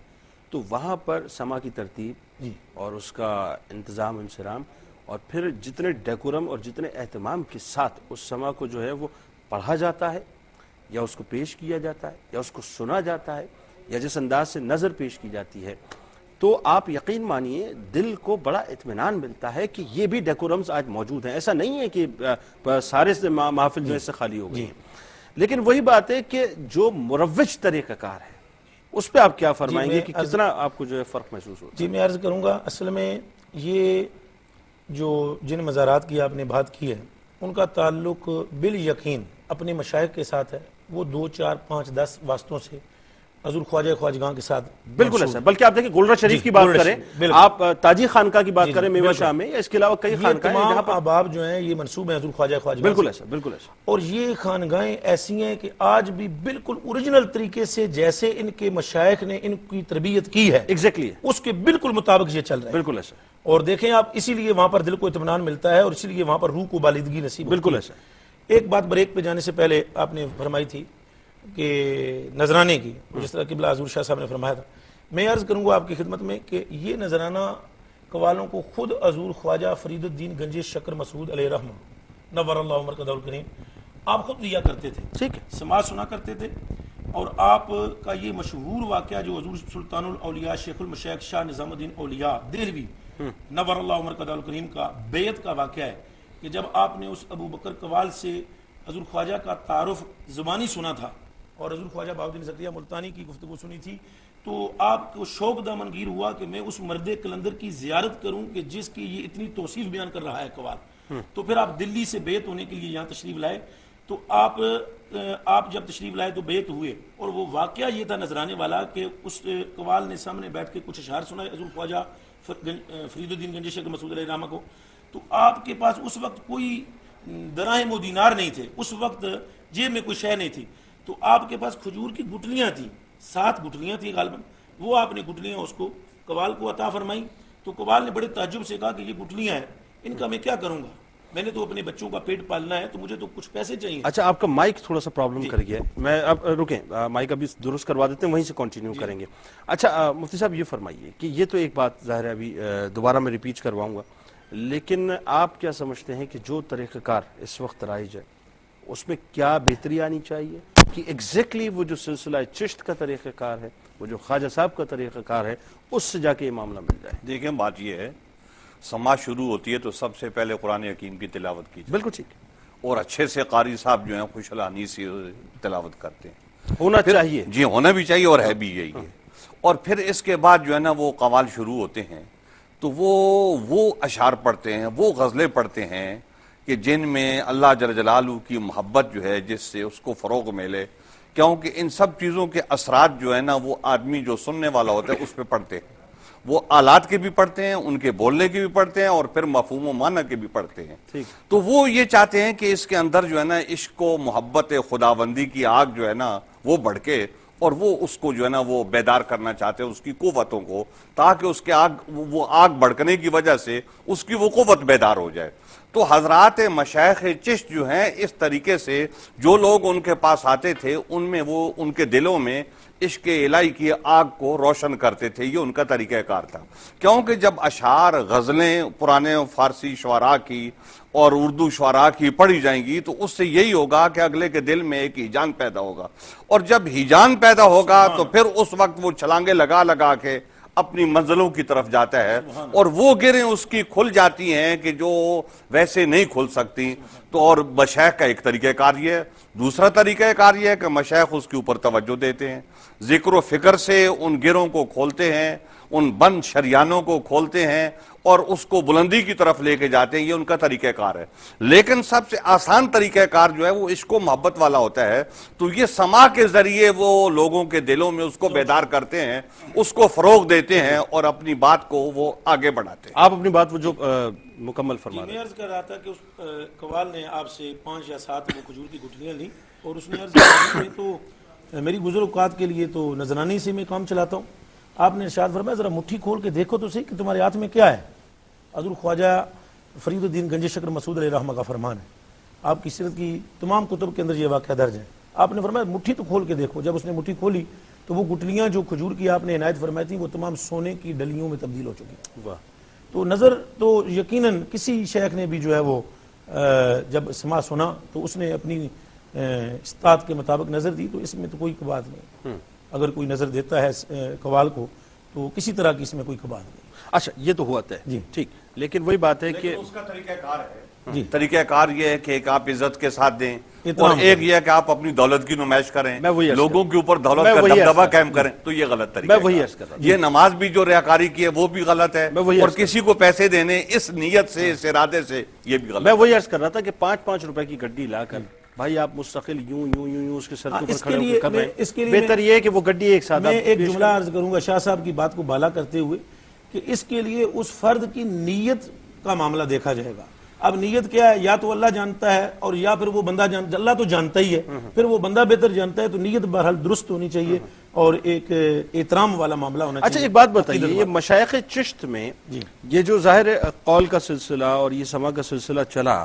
تو وہاں پر سما کی ترتیب اور اس کا انتظام انصرام اور پھر جتنے ڈیکورم اور جتنے اہتمام کے ساتھ اس سما کو جو ہے وہ پڑھا جاتا ہے یا اس کو پیش کیا جاتا ہے یا اس کو سنا جاتا ہے یا جس انداز سے نظر پیش کی جاتی ہے، تو آپ یقین مانیے دل کو بڑا اطمینان ملتا ہے کہ یہ بھی ڈیکورمز آج موجود ہیں۔ ایسا نہیں ہے کہ سارے محافل جو سے خالی ہو گئی ہیں، لیکن وہی بات ہے کہ جو مروج طریقہ کار ہے اس پہ آپ کیا فرمائیں گے کہ کتنا آپ کو جو ہے فرق محسوس ہوتا ہے؟ جی میں عرض کروں گا، اصل میں یہ جو جن مزارات کی آپ نے بات کی ہے ان کا تعلق بالیقین اپنے مشائخ کے ساتھ ہے، وہ 2 4 5 10 واسطوں سے حضور خواجہ خواجگاں کے ساتھ بالکل ایسا، بلکہ آپ دیکھیں گولڈن شریف کی بات کریں، آپ تاجی خانقاہ کی بات کریں میوہ شاہ میں، یا اس کے علاوہ کئی خانقاہیں ہیں جہاں پر احباب جو ہیں یہ منسوب ہیں حضور خواجہ خواجگاں بالکل ایسا، بالکل ایسا، اور یہ خانگاہیں ایسی ہیں کہ آج بھی بالکل اوریجنل طریقے سے جیسے ان کے مشائخ نے ان کی تربیت کی ہے ایگزیکٹلی اس کے بالکل مطابق یہ چل رہا ہے، بالکل ایسا، اور دیکھیں آپ اسی لیے وہاں پر دل کو اطمینان ملتا ہے اور اسی لیے وہاں پر روح کو بالندگی نصیب ہوتی ہے۔ بالکل ایسا۔ ایک بات بریک پہ جانے سے پہلے آپ نے فرمائی تھی کہ نذرانے کی، جس طرح قبلہ حضور شاہ صاحب نے فرمایا تھا، میں عرض کروں گا آپ کی خدمت میں کہ یہ نذرانہ قوالوں کو خود حضور خواجہ فرید الدین گنج شکر مسعود علیہ رحمہ نور اللہ مرکزہ الکریم آپ خود دیا کرتے تھے، ٹھیک ہے، سماعت سنا کرتے تھے، اور آپ کا یہ مشہور واقعہ جو حضور سلطان الاولیاء شیخ المشائخ شاہ نظام الدین اولیاء دہلوی نور اللہ مرکزہ الکریم کا بیعت کا واقعہ ہے کہ جب آپ نے اس ابو بکر قوال سے حضور خواجہ کا تعارف زبانی سنا تھا اور حضور خواجہ بہاؤالدین زکریا ملتانی کی گفتگو سنی تھی، تو آپ کو شوق دامنگیر ہوا کہ میں اس مرد کلندر کی زیارت کروں کہ جس کی یہ اتنی توصیف بیان کر رہا ہے قوال۔ تو پھر آپ دلی سے بیعت ہونے کے لیے یہاں تشریف لائے، تو آپ جب تشریف لائے تو بیعت ہوئے، اور وہ واقعہ یہ تھا نذرانے والا کہ اس قوال نے سامنے بیٹھ کے کچھ اشعار سنائے حضور خواجہ فرید الدین گنج شکر مسعود علیہ رحمہ کو، تو آپ کے پاس اس وقت کوئی دراہم و دینار نہیں تھے، اس وقت جیب میں کوئی شے نہیں تھی، تو آپ کے پاس کھجور کی گٹلیاں تھیں، 7 گٹلیاں تھیں غالباً، وہ آپ نے گٹلیاں اس کو قوال کو عطا فرمائیں، تو قوال نے بڑے تعجب سے کہا کہ یہ گٹلیاں ہیں، ان کا میں کیا کروں گا، میں نے تو اپنے بچوں کا پیٹ پالنا ہے، تو مجھے تو کچھ پیسے چاہیے۔ اچھا آپ کا مائک تھوڑا سا پرابلم کر گیا ہے، میں اب رکیں، مائک ابھی درست کروا دیتے ہیں، وہیں سے کنٹینیو کریں گے۔ اچھا مفتی صاحب یہ فرمائیے کہ یہ تو ایک بات ظاہر ہے ابھی دوبارہ میں ریپیٹ کرواؤں گا، لیکن آپ کیا سمجھتے ہیں کہ جو طریقہ کار اس وقت رائج ہے اس میں کیا بہتری آنی چاہیے کہ ایگزیکٹلی وہ جو سلسلہ چشت کا طریقہ کار ہے، وہ جو خواجہ صاحب کا طریقہ کار ہے، اس سے جا کے یہ معاملہ مل جائے؟ دیکھیں بات یہ ہے، سماعت شروع ہوتی ہے تو سب سے پہلے قرآن حکیم کی تلاوت کی جائے، بالکل ٹھیک ہے، اور اچھے سے قاری صاحب جو ہیں خوش الحانی سے تلاوت کرتے ہیں، ہونا چاہیے، جی ہونا بھی چاہیے، اور ہے بھی یہی ہے۔ اور پھر اس کے بعد جو ہے نا وہ قوال شروع ہوتے ہیں، تو وہ اشعار پڑھتے ہیں، وہ غزلیں پڑھتے ہیں کہ جن میں اللہ جل جلالہ کی محبت جو ہے جس سے اس کو فروغ ملے، کیونکہ ان سب چیزوں کے اثرات جو ہے نا وہ آدمی جو سننے والا ہوتا ہے اس پہ پڑھتے ہیں، وہ آلات کے بھی پڑھتے ہیں، ان کے بولنے کے بھی پڑھتے ہیں، اور پھر مفہوم و معنی کے بھی پڑھتے ہیں۔ تو وہ یہ چاہتے ہیں کہ اس کے اندر جو ہے نا عشق و محبت خداوندی کی آگ جو ہے نا وہ بڑھکے، اور وہ اس کو جو ہے نا وہ بیدار کرنا چاہتے ہیں اس کی قوتوں کو، تاکہ اس کے وہ آگ بڑھکنے کی وجہ سے اس کی وہ قوت بیدار ہو جائے۔ تو حضرات مشائخ چشت جو ہیں اس طریقے سے جو لوگ ان کے پاس آتے تھے ان میں وہ ان کے دلوں میں عشق الہی کی آگ کو روشن کرتے تھے، یہ ان کا طریقہ کار تھا۔ کیونکہ جب اشعار غزلیں پرانے فارسی شعراء کی اور اردو شعراء کی پڑھی جائیں گی تو اس سے یہی ہوگا کہ اگلے کے دل میں ایک ہیجان پیدا ہوگا، اور جب ہیجان پیدا ہوگا تو پھر اس وقت وہ چھلانگے لگا لگا کے اپنی منزلوں کی طرف جاتا ہے، اور وہ گریں اس کی کھل جاتی ہیں کہ جو ویسے نہیں کھل سکتی۔ تو اور مشائخ کا ایک طریقہ کار یہ ہے، دوسرا طریقہ کار یہ ہے کہ مشائخ اس کے اوپر توجہ دیتے ہیں، ذکر و فکر سے ان گروں کو کھولتے ہیں، ان بند شریانوں کو کھولتے ہیں اور اس کو بلندی کی طرف لے کے جاتے ہیں، یہ ان کا طریقہ کار ہے۔ لیکن سب سے آسان طریقہ کار جو ہے وہ عشق و محبت والا ہوتا ہے، تو یہ سماع کے ذریعے وہ لوگوں کے دلوں میں اس کو بیدار کرتے ہیں، اس کو فروغ دیتے ہیں اور اپنی بات کو وہ آگے بڑھاتے ہیں۔ آپ اپنی بات وہ جو مکمل فرما رہے میں عرض کر رہا تھا کہ اس قوال نے آپ سے 5 یا 7 وہ کھجور کی گٹلیاں لی، اور اس نے عرض کیا کہ تو میری گزر اوقات کے لیے تو نذرانی سے میں کام چلاتا ہوں۔ آپ نے ارشاد فرمایا ذرا مٹھی کھول کے دیکھو تو صحیح کہ تمہارے ہاتھ میں کیا ہے۔ حضور خواجہ فرید الدین گنج شکر مسعود علیہ رحمہ کا فرمان ہے، آپ کی سیرت کی تمام کتب کے اندر یہ واقعہ درج ہے۔ آپ نے فرمایا مٹھی تو کھول کے دیکھو، جب اس نے مٹھی کھولی تو وہ گٹلیاں جو کھجور کی آپ نے عنایت فرمائی تھیں وہ تمام سونے کی ڈلیوں میں تبدیل ہو چکی۔ واہ، تو نظر تو یقیناً کسی شیخ نے بھی جو ہے وہ جب سماع سنا تو اس نے اپنی استاد کے مطابق نظر دی، تو اس میں تو کوئی کبات نہیں۔ اگر کوئی نظر دیتا ہے قوال کو تو کسی طرح کی اس میں کوئی کبات نہیں۔ اچھا یہ تو ہوا ہے جی ٹھیک، لیکن وہی بات ہے کہ اس کا طریقہ کار ہے، جی طریقہ کار یہ ہے کہ ایک آپ عزت کے ساتھ دیں، احترام اور ایک یہ ہے کہ آپ اپنی دولت کی نمائش کریں، میں وہی عرض لوگوں کے اوپر دولت میں کا وہی عرض دبدبہ کر قائم کریں، تو یہ غلط طریقہ میں وہی عرض کر رہا ہے۔ یہ نماز بھی جو ریاکاری کی ہے وہ بھی غلط ہے، میں وہی اور عرض کر کسی کو پیسے دینے اس نیت سے اس ارادے سے یہ بھی غلط میں ہے۔ وہی عرض کر رہا تھا کہ 5-5 روپے کی گڈی لا کر بھائی آپ مستقل یوں اس کے سر کے اوپر اس کے کھڑے ہو لیے کے کر رہے اس کے ہیں، لیے بہتر یہ ہے کہ وہ گڈی ایک ساتھ میں آپ ایک پیش جملہ عرض کروں گا شاہ صاحب کی بات کو بالا کرتے ہوئے کہ اس کے لیے اس فرد کی نیت کا معاملہ دیکھا جائے گا. اب نیت کیا ہے؟ یا تو اللہ جانتا ہے اور یا پھر وہ بندہ اللہ تو جانتا ہی ہے، پھر وہ بندہ بہتر جانتا ہے، تو نیت بہرحال درست ہونی چاہیے اور ایک احترام والا معاملہ ہونا چاہیے. اچھا ایک بات بتائیے، یہ مشائخ چشت میں یہ جو ظاہر قول کا سلسلہ اور یہ سما کا سلسلہ چلا،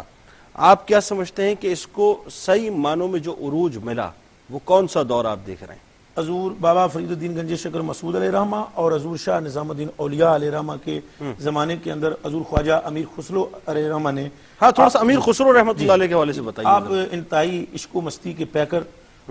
آپ کیا سمجھتے ہیں کہ اس کو صحیح معنوں میں جو عروج ملا وہ کون سا دور آپ دیکھ رہے ہیں؟ حضور بابا فرید الدین گنج شکر مسعود علیہ رحمہ اور حضور شاہ نظام الدین اولیاء علیہ رحمہ کے زمانے کے اندر حضور خواجہ امیر خسرو علیہ رحمہ نے، ہاں تھوڑا سا امیر خسرو رحمۃ اللہ علیہ کے حوالے سے بتائیے. آپ انتہائی عشق و مستی کے پیکر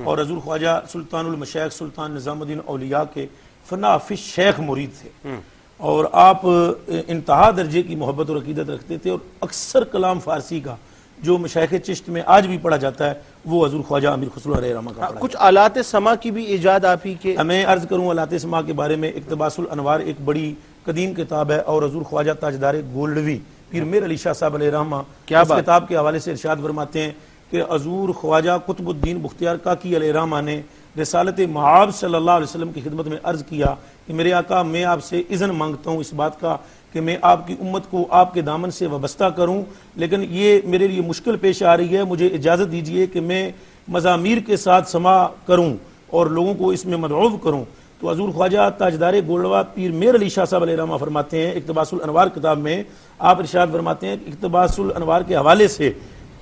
اور حضور خواجہ سلطان المشائخ سلطان نظام الدین اولیاء کے فنا فی شیخ مرید تھے، اور آپ انتہا درجے کی محبت اور عقیدت رکھتے تھے، اور اکثر کلام فارسی کا جو مشائخ چشت میں آج بھی پڑھا جاتا ہے وہ حضور خواجہ امیر خسرو علیہ رحمہ کا پڑھا. کچھ آلات سما کی بھی ایجاد آپ ہی کے؟ میں عرض کروں آلات سما کے بارے میں، اقتباس الانوار ایک بڑی قدیم کتاب ہے، اور حضور خواجہ تاجدار گولڈوی پیر میر علی شاہ صاحب علیہ رحمہ اس کتاب کے حوالے سے ارشاد فرماتے ہیں کہ حضور خواجہ قطب الدین بختیار کاکی علیہ رحمہ نے رسالت معاب صلی اللہ علیہ وسلم کی خدمت میں عرض کیا کہ میرے آقا، میں آپ سے اذن مانگتا ہوں اس بات کا کہ میں آپ کی امت کو آپ کے دامن سے وابستہ کروں، لیکن یہ میرے لیے مشکل پیش آ رہی ہے، مجھے اجازت دیجئے کہ میں مزامیر کے ساتھ سما کروں اور لوگوں کو اس میں مدعو کروں. تو حضور خواجہ تاجدار گولڈوا پیر میر علی شاہ صاحب علیہ رحمہ فرماتے ہیں اقتباس الانوار کتاب میں، آپ ارشاد فرماتے ہیں اقتباس الانوار کے حوالے سے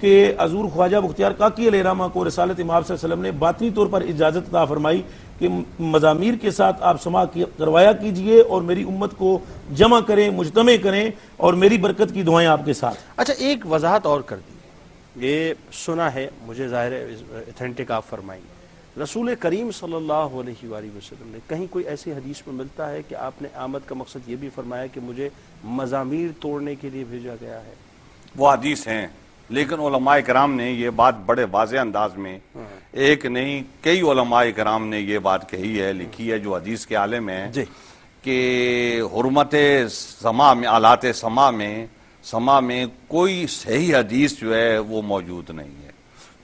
کہ حضور خواجہ بختیار کاکی علیہ رحمہ کو رسالت امام صلی اللہ علیہ وسلم نے باطنی طور پر اجازت عطا فرمائی کہ مزامیر کے ساتھ آپ سما کروایا کیجئے اور میری امت کو جمع کریں، مجتمع کریں، اور میری برکت کی دعائیں آپ کے ساتھ. اچھا ایک وضاحت اور کر دی، یہ سنا ہے مجھے، ظاہر ہے ایتھینٹک آپ فرمائیں، رسول کریم صلی اللہ علیہ وآلہ وسلم نے کہیں کوئی ایسی حدیث میں ملتا ہے کہ آپ نے آمد کا مقصد یہ بھی فرمایا کہ مجھے مزامیر توڑنے کے لیے بھیجا گیا ہے؟ وہ حدیث ہیں، لیکن علماء کرام نے یہ بات بڑے واضح انداز میں، ایک نہیں کئی علماء کرام نے یہ بات کہی ہے، لکھی ہے جو حدیث کے عالم ہیں کہ حرمت سما میں، آلات سما میں کوئی صحیح حدیث جو ہے وہ موجود نہیں ہے.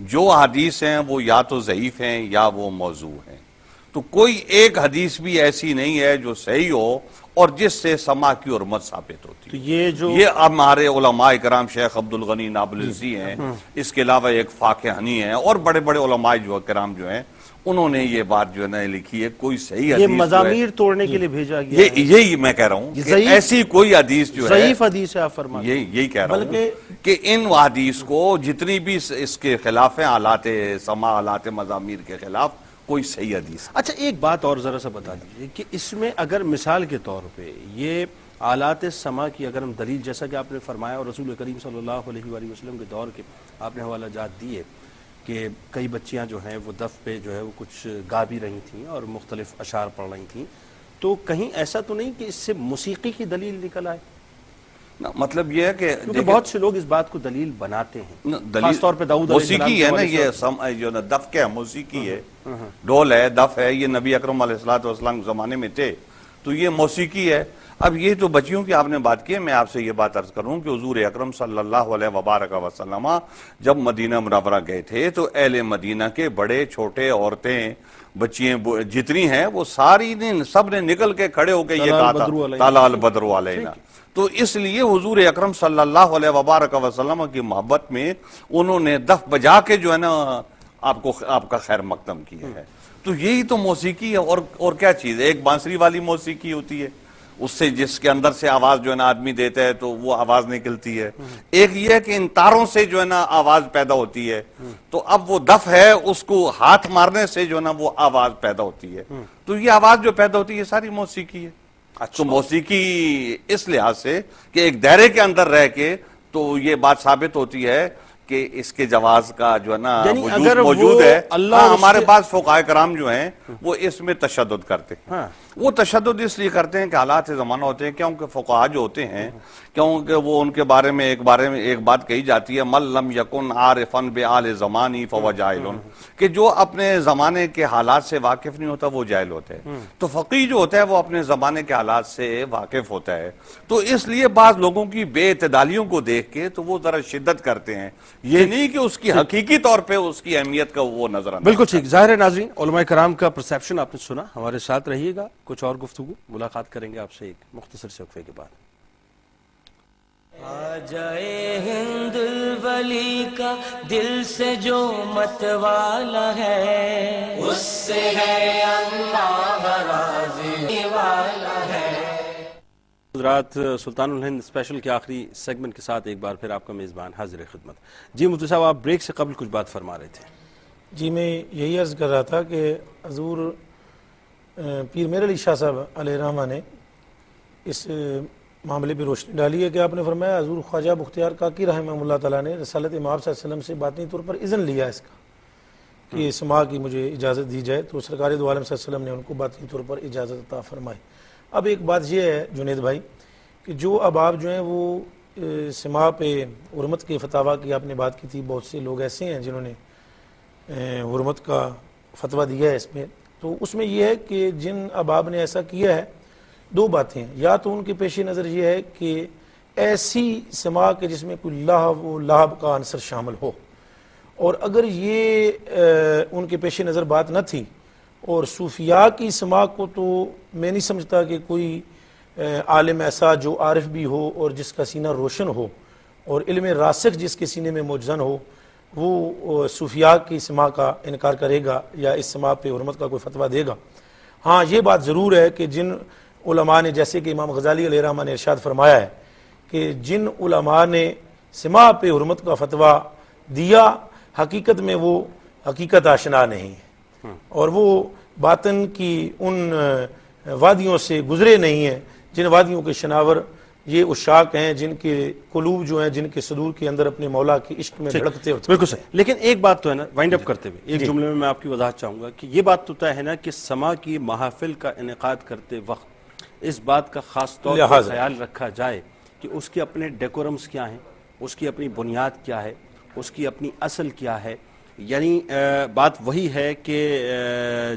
جو حدیث ہیں وہ یا تو ضعیف ہیں یا وہ موضوع ہیں. تو کوئی ایک حدیث بھی ایسی نہیں ہے جو صحیح ہو اور جس سے سما کی حرمت ثابت ہوتی. یہ اب ہمارے علماء کرام شیخ عبدالغنی نابلسی ہیں، اس کے علاوہ ایک فاقہانی ہیں، اور بڑے بڑے علماء کرام جو ہیں انہوں نے یہ بات جو ہے نا لکھی ہے. کوئی صحیح حدیث، یہ مزامیر توڑنے کے لیے بھیجا گیا، یہی میں کہہ رہا ہوں کہ ایسی کوئی حدیث جو ہے ضعیف حدیث ہے، آپ فرمائیں. یہی کہہ رہا ہوں کہ ان حدیث کو جتنی بھی اس کے خلاف ہیں، آلات سما، آلات مزامیر کے خلاف، کوئی صحیح حدیث. اچھا ایک بات اور ذرا سا بتا دیجئے کہ اس میں اگر مثال کے طور پہ یہ آلات سما کی اگر ہم دلیل، جیسا کہ آپ نے فرمایا اور رسول کریم صلی اللہ علیہ وآلہ وسلم کے دور کے آپ نے حوالہ جات دیے کہ کئی بچیاں جو ہیں وہ دف پہ جو ہے وہ کچھ گا بھی رہی تھیں اور مختلف اشعار پڑھ رہی تھیں، تو کہیں ایسا تو نہیں کہ اس سے موسیقی کی دلیل نکل آئے؟ مطلب یہ ہے کہ کیونکہ بہت سے لوگ اس بات کو دلیل بناتے ہیں، خاص طور پہ داؤد علیہ السلام موسیقی ہے نا، یہ جو دف کیا ہے، موسیقی ہے، ڈول ہے، دف ہے، یہ نبی اکرم علیہ السلام کے زمانے میں تھے، تو یہ موسیقی ہے. اب یہ تو بچیوں کی آپ نے بات کی ہے، میں آپ سے یہ بات عرض کروں کہ حضور اکرم صلی اللہ علیہ وبارک وسلم جب مدینہ منورہ گئے تھے تو اہل مدینہ کے بڑے چھوٹے، عورتیں، بچیاں جتنی ہیں، وہ ساری نے سب نے نکل کے کھڑے ہو کے یہ کہا تھا طلع البدر علینا. تو اس لیے حضور اکرم صلی اللہ علیہ وبارک وسلم کی محبت میں انہوں نے دف بجا کے جو ہے نا آپ کا خیر مقدم کیا ہے. تو یہی تو موسیقی ہے، اور کیا چیز ہے. ایک بانسری والی موسیقی ہوتی ہے، اس سے جس کے اندر سے آواز جو ہے نا آدمی دیتا ہے تو وہ آواز نکلتی ہے. ایک یہ ہے کہ ان تاروں سے جو ہے نا آواز پیدا ہوتی ہے. تو اب وہ دف ہے، اس کو ہاتھ مارنے سے جو ہے نا وہ آواز پیدا ہوتی ہے. تو یہ آواز جو پیدا ہوتی ہے ساری موسیقی ہے. تو موسیقی اس لحاظ سے کہ ایک دائرے کے اندر رہ کے تو یہ بات ثابت ہوتی ہے کہ اس کے جواز کا جو ہے نا موجود ہے. ہمارے پاس فقہاء کرام جو ہیں وہ اس میں تشدد کرتے ہیں. وہ تشدد اس لیے کرتے ہیں کہ حالات زمانہ ہوتے ہیں، کیونکہ فقہاء جو ہوتے ہیں، کیونکہ وہ ان کے بارے میں ایک بات کہی جاتی ہے، من لم یکن عارفا بآل زمانی فهو جاہل، کہ جو اپنے زمانے کے حالات سے واقف نہیں ہوتا وہ جاہل ہوتا ہے. تو فقیہ جو ہوتا ہے وہ اپنے زمانے کے حالات سے واقف ہوتا ہے. تو اس لیے بعض لوگوں کی بے اعتدالیوں کو دیکھ کے تو وہ ذرا شدت کرتے ہیں یہ نہیں کہ اس کی حقیقی طور پہ اس کی اہمیت کا وہ نظر آنا. بالکل ٹھیک. ظاہر ہے ناظرین علماء کرام کا پرسیپشن آپ نے سنا. ہمارے ساتھ رہیے گا, کچھ اور گفتگو ملاقات کریں گے آپ سے ایک مختصر سے وقفے کے بعد. آ جائے ہند الولی کا دل سے جو مت والا ہے, اس سے ہے اللہ راضی والا ہے. حضرات, سلطان الہند اسپیشل کے آخری سیگمنٹ کے ساتھ ایک بار پھر آپ کا میزبان حاضر خدمت. جی مفتی صاحب, آپ بریک سے قبل کچھ بات فرما رہے تھے. جی میں یہی عرض کر رہا تھا کہ حضور پیر میر علی شاہ صاحب علیہ رحمہ نے اس معاملے پہ روشنی ڈالی ہے کہ آپ نے فرمایا حضور خواجہ بختیار کاکی رحمہ اللہ تعالیٰ نے رسالت مآب صلی اللہ علیہ وسلم سے باطنی طور پر اذن لیا اس کا کہ سماع کی مجھے اجازت دی جائے, تو سرکار دو عالم صلی اللہ علیہ وسلم نے ان کو باطنی طور پر اجازت عطا فرمائی. اب ایک بات یہ ہے جنید بھائی کہ جو اب آپ جو ہیں وہ سماع پہ حرمت کے فتاویٰ کی آپ نے بات کی تھی, بہت سے لوگ ایسے ہیں جنہوں نے حرمت کا فتویٰ دیا ہے اس میں, تو اس میں یہ ہے کہ جن اباب نے ایسا کیا ہے دو باتیں ہیں. یا تو ان کے پیش نظر یہ ہے کہ ایسی سماع کے جس میں کوئی لہو و لعب کا عنصر شامل ہو, اور اگر یہ ان کے پیش نظر بات نہ تھی, اور صوفیاء کی سماع کو تو میں نہیں سمجھتا کہ کوئی عالم ایسا جو عارف بھی ہو اور جس کا سینہ روشن ہو اور علم راسخ جس کے سینے میں موجزن ہو, وہ صوفیاء کی سماع کا انکار کرے گا یا اس سماع پہ حرمت کا کوئی فتویٰ دے گا. ہاں یہ بات ضرور ہے کہ جن علماء نے, جیسے کہ امام غزالی علیہ رحمہ نے ارشاد فرمایا ہے کہ جن علماء نے سماع پہ حرمت کا فتویٰ دیا حقیقت میں وہ حقیقت آشنا نہیں ہے, اور وہ باطن کی ان وادیوں سے گزرے نہیں ہیں جن وادیوں کے شناور یہ عشاق ہیں, جن کے قلوب جو ہیں, جن کے صدور کے اندر اپنے مولا کے عشق میں دھڑکتے ہوتے ہیں. بالکل صحیح. لیکن ایک بات تو ہے نا, وائنڈ اپ کرتے ہوئے ایک جملے میں آپ کی وضاحت چاہوں گا کہ یہ بات تو طے ہے نا کہ سماع کی محافل کا انعقاد کرتے وقت اس بات کا خاص طور پر خیال رکھا جائے کہ اس کے اپنے ڈیکورمز کیا ہیں, اس کی اپنی بنیاد کیا ہے, اس کی اپنی اصل کیا ہے. یعنی بات وہی ہے کہ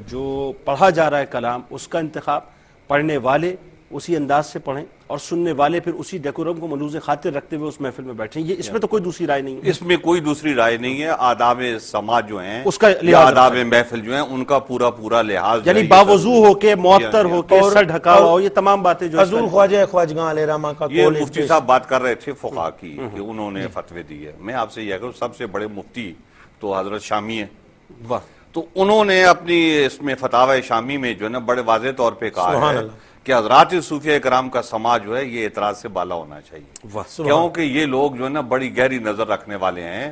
جو پڑھا جا رہا ہے کلام اس کا انتخاب, پڑھنے والے اسی انداز سے پڑھیں اور سننے والے پھر اسی ڈیکورم کو ملوز خاطر رکھتے ہوئے اس محفل میں بیٹھیں. یہ اس میں تو کوئی دوسری رائے نہیں ہے, اس میں کوئی دوسری رائے نہیں ہے. آداب سماع جو ہیں اس کا آداب محفل جو ہیں ان کا پورا لحاظ, یعنی باوضو ہو کے, معطر ہو کے, سر ڈھکا ہوا ہو, یہ تمام باتیں جو حضور خواجہ خواجگاں علیہ رحمہ کا یہ مفتی صاحب بات کر رہے تھے فقہا کی کہ انہوں نے فتوے دیے. میں آپ سے یہ کہوں سب سے بڑے مفتی تو حضرت شامی ہیں, تو انہوں نے اپنی اس میں فتاوی شامی میں جو ہے نا بڑے واضح طور پہ کہا ہے کہ حضرات صوفیہ کرام کا سماع جو ہے یہ اعتراض سے بالا ہونا چاہیے, کیونکہ یہ لوگ جو ہے نا بڑی گہری نظر رکھنے والے ہیں,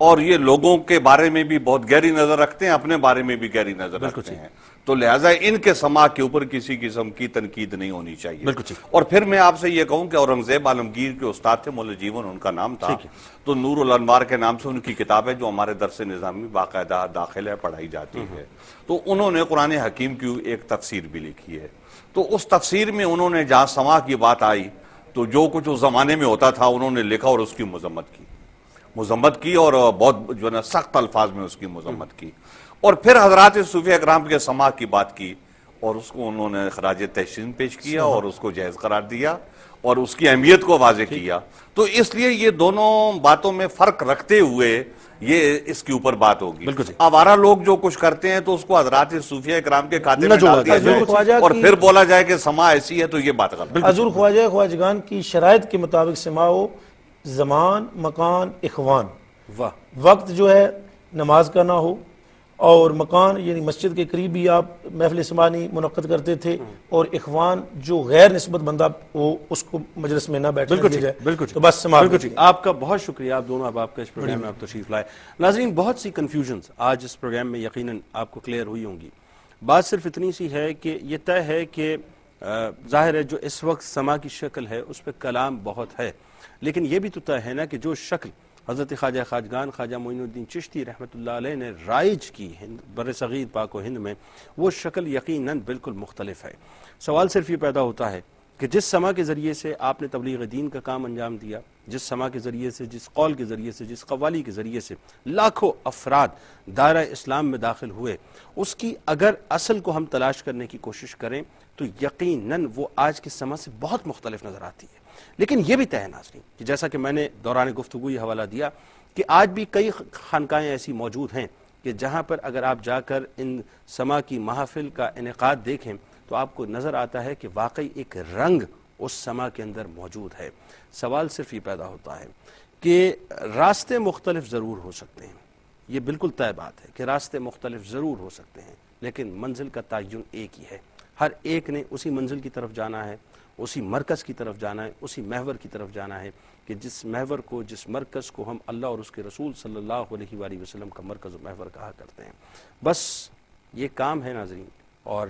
اور یہ لوگوں کے بارے میں بھی بہت گہری نظر رکھتے ہیں, اپنے بارے میں بھی گہری نظر رکھتے ہیں, تو لہٰذا ان کے سماع کے اوپر کسی قسم کی تنقید نہیں ہونی چاہیے. اور پھر میں آپ سے یہ کہوں کہ اورنگزیب عالمگیر کے استاد تھے, مولا جیون ان کا نام تھا, تو نور الانوار کے نام سے ان کی کتاب ہے جو ہمارے درس نظامی باقاعدہ داخل ہے, پڑھائی جاتی ہے. تو انہوں نے قرآن حکیم کی ایک تفسیر بھی لکھی ہے, تو اس تفسیر میں انہوں نے جہاں سماع کی بات آئی تو جو کچھ اس زمانے میں ہوتا تھا انہوں نے لکھا اور اس کی مذمت کی اور بہت جو ہے نا سخت الفاظ میں اس کی مذمت کی. اور پھر حضرات صوفیہ کرام کے سماع کی بات کی اور اس کو انہوں نے خراج تحسین پیش کیا اور اس کو جائز قرار دیا اور اس کی اہمیت کو واضح کیا. تو اس لیے یہ دونوں باتوں میں فرق رکھتے ہوئے یہ اس کے اوپر بات ہوگی. آوارہ لوگ جو کچھ کرتے ہیں تو اس کو حضرات صوفیہ کرام کے کھاتے میں ڈال دیا جائے اور پھر بولا جائے کہ سماع ایسی ہے, تو یہ بات غلط. حضور خواجہ خواجگان کی شرائط کے مطابق سماع ہو, زمان, مکان, اخوان, وقت جو ہے نماز کا نہ ہو, اور مکان یعنی مسجد کے قریب بھی آپ محفل سماعی منعقد کرتے تھے, اور اخوان جو غیر نسبت بندہ وہ اس کو مجلس میں نہ بیٹھنے دیا جائے, تو بس سماع. آپ کا بہت شکریہ, آپ دونوں آپ کا اس پروگرام میں آپ تشریف لائے. ناظرین, بہت سی کنفیوژنز آج اس پروگرام میں یقیناً آپ کو کلیئر ہوئی ہوں گی. بات صرف اتنی سی ہے کہ یہ طے ہے کہ ظاہر ہے جو اس وقت سماع کی شکل ہے اس پہ کلام بہت ہے, لیکن یہ بھی تو طے ہے نا کہ جو شکل حضرت خواجہ خواجگان خواجہ معین الدین چشتی رحمۃ اللہ علیہ نے رائج کی بر صغیر پاک و ہند میں, وہ شکل یقیناً بالکل مختلف ہے. سوال صرف یہ پیدا ہوتا ہے کہ جس سماع کے ذریعے سے آپ نے تبلیغ دین کا کام انجام دیا, جس سماع کے ذریعے سے, جس قول کے ذریعے سے, جس قوالی کے ذریعے سے لاکھوں افراد دائرہ اسلام میں داخل ہوئے, اس کی اگر اصل کو ہم تلاش کرنے کی کوشش کریں تو یقیناً وہ آج کے سماع سے بہت مختلف نظر آتی ہے. لیکن یہ بھی طے ہے ناظرین کہ جیسا کہ میں نے دوران گفتگو یہ حوالہ دیا کہ آج بھی کئی خانقاہیں ایسی موجود ہیں کہ جہاں پر اگر آپ جا کر ان سما کی محافل کا انعقاد دیکھیں تو آپ کو نظر آتا ہے کہ واقعی ایک رنگ اس سما کے اندر موجود ہے۔ سوال صرف یہ پیدا ہوتا ہے کہ راستے مختلف ضرور ہو سکتے ہیں، یہ بالکل طے بات ہے کہ راستے مختلف ضرور ہو سکتے ہیں، لیکن منزل کا تعین ایک ہی ہے۔ ہر ایک نے اسی منزل کی طرف جانا ہے، اسی مرکز کی طرف جانا ہے، اسی محور کی طرف جانا ہے کہ جس محور کو، جس مرکز کو ہم اللہ اور اس کے رسول صلی اللہ علیہ وآلہ وسلم کا مرکز و محور کہا کرتے ہیں۔ بس یہ کام ہے ناظرین، اور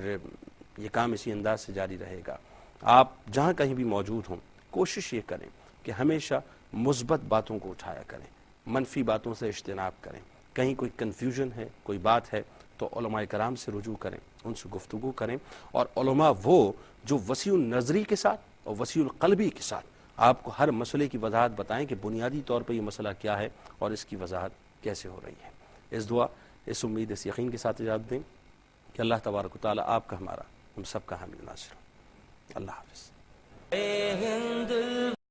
یہ کام اسی انداز سے جاری رہے گا۔ آپ جہاں کہیں بھی موجود ہوں، کوشش یہ کریں کہ ہمیشہ مثبت باتوں کو اٹھایا کریں، منفی باتوں سے اجتناب کریں۔ کہیں کوئی کنفیوژن ہے، کوئی بات ہے تو علماء کرام سے رجوع کریں، ان سے گفتگو کریں، اور علماء وہ جو وسیع النظری کے ساتھ اور وسیع القلبی کے ساتھ آپ کو ہر مسئلے کی وضاحت بتائیں کہ بنیادی طور پہ یہ مسئلہ کیا ہے اور اس کی وضاحت کیسے ہو رہی ہے۔ اس دعا، اس امید، اس یقین کے ساتھ اجازت دیں کہ اللہ تبارک و تعالیٰ آپ کا، ہمارا، ہم سب کا حامی ناصر ہو۔ اللہ حافظ۔ اے ہند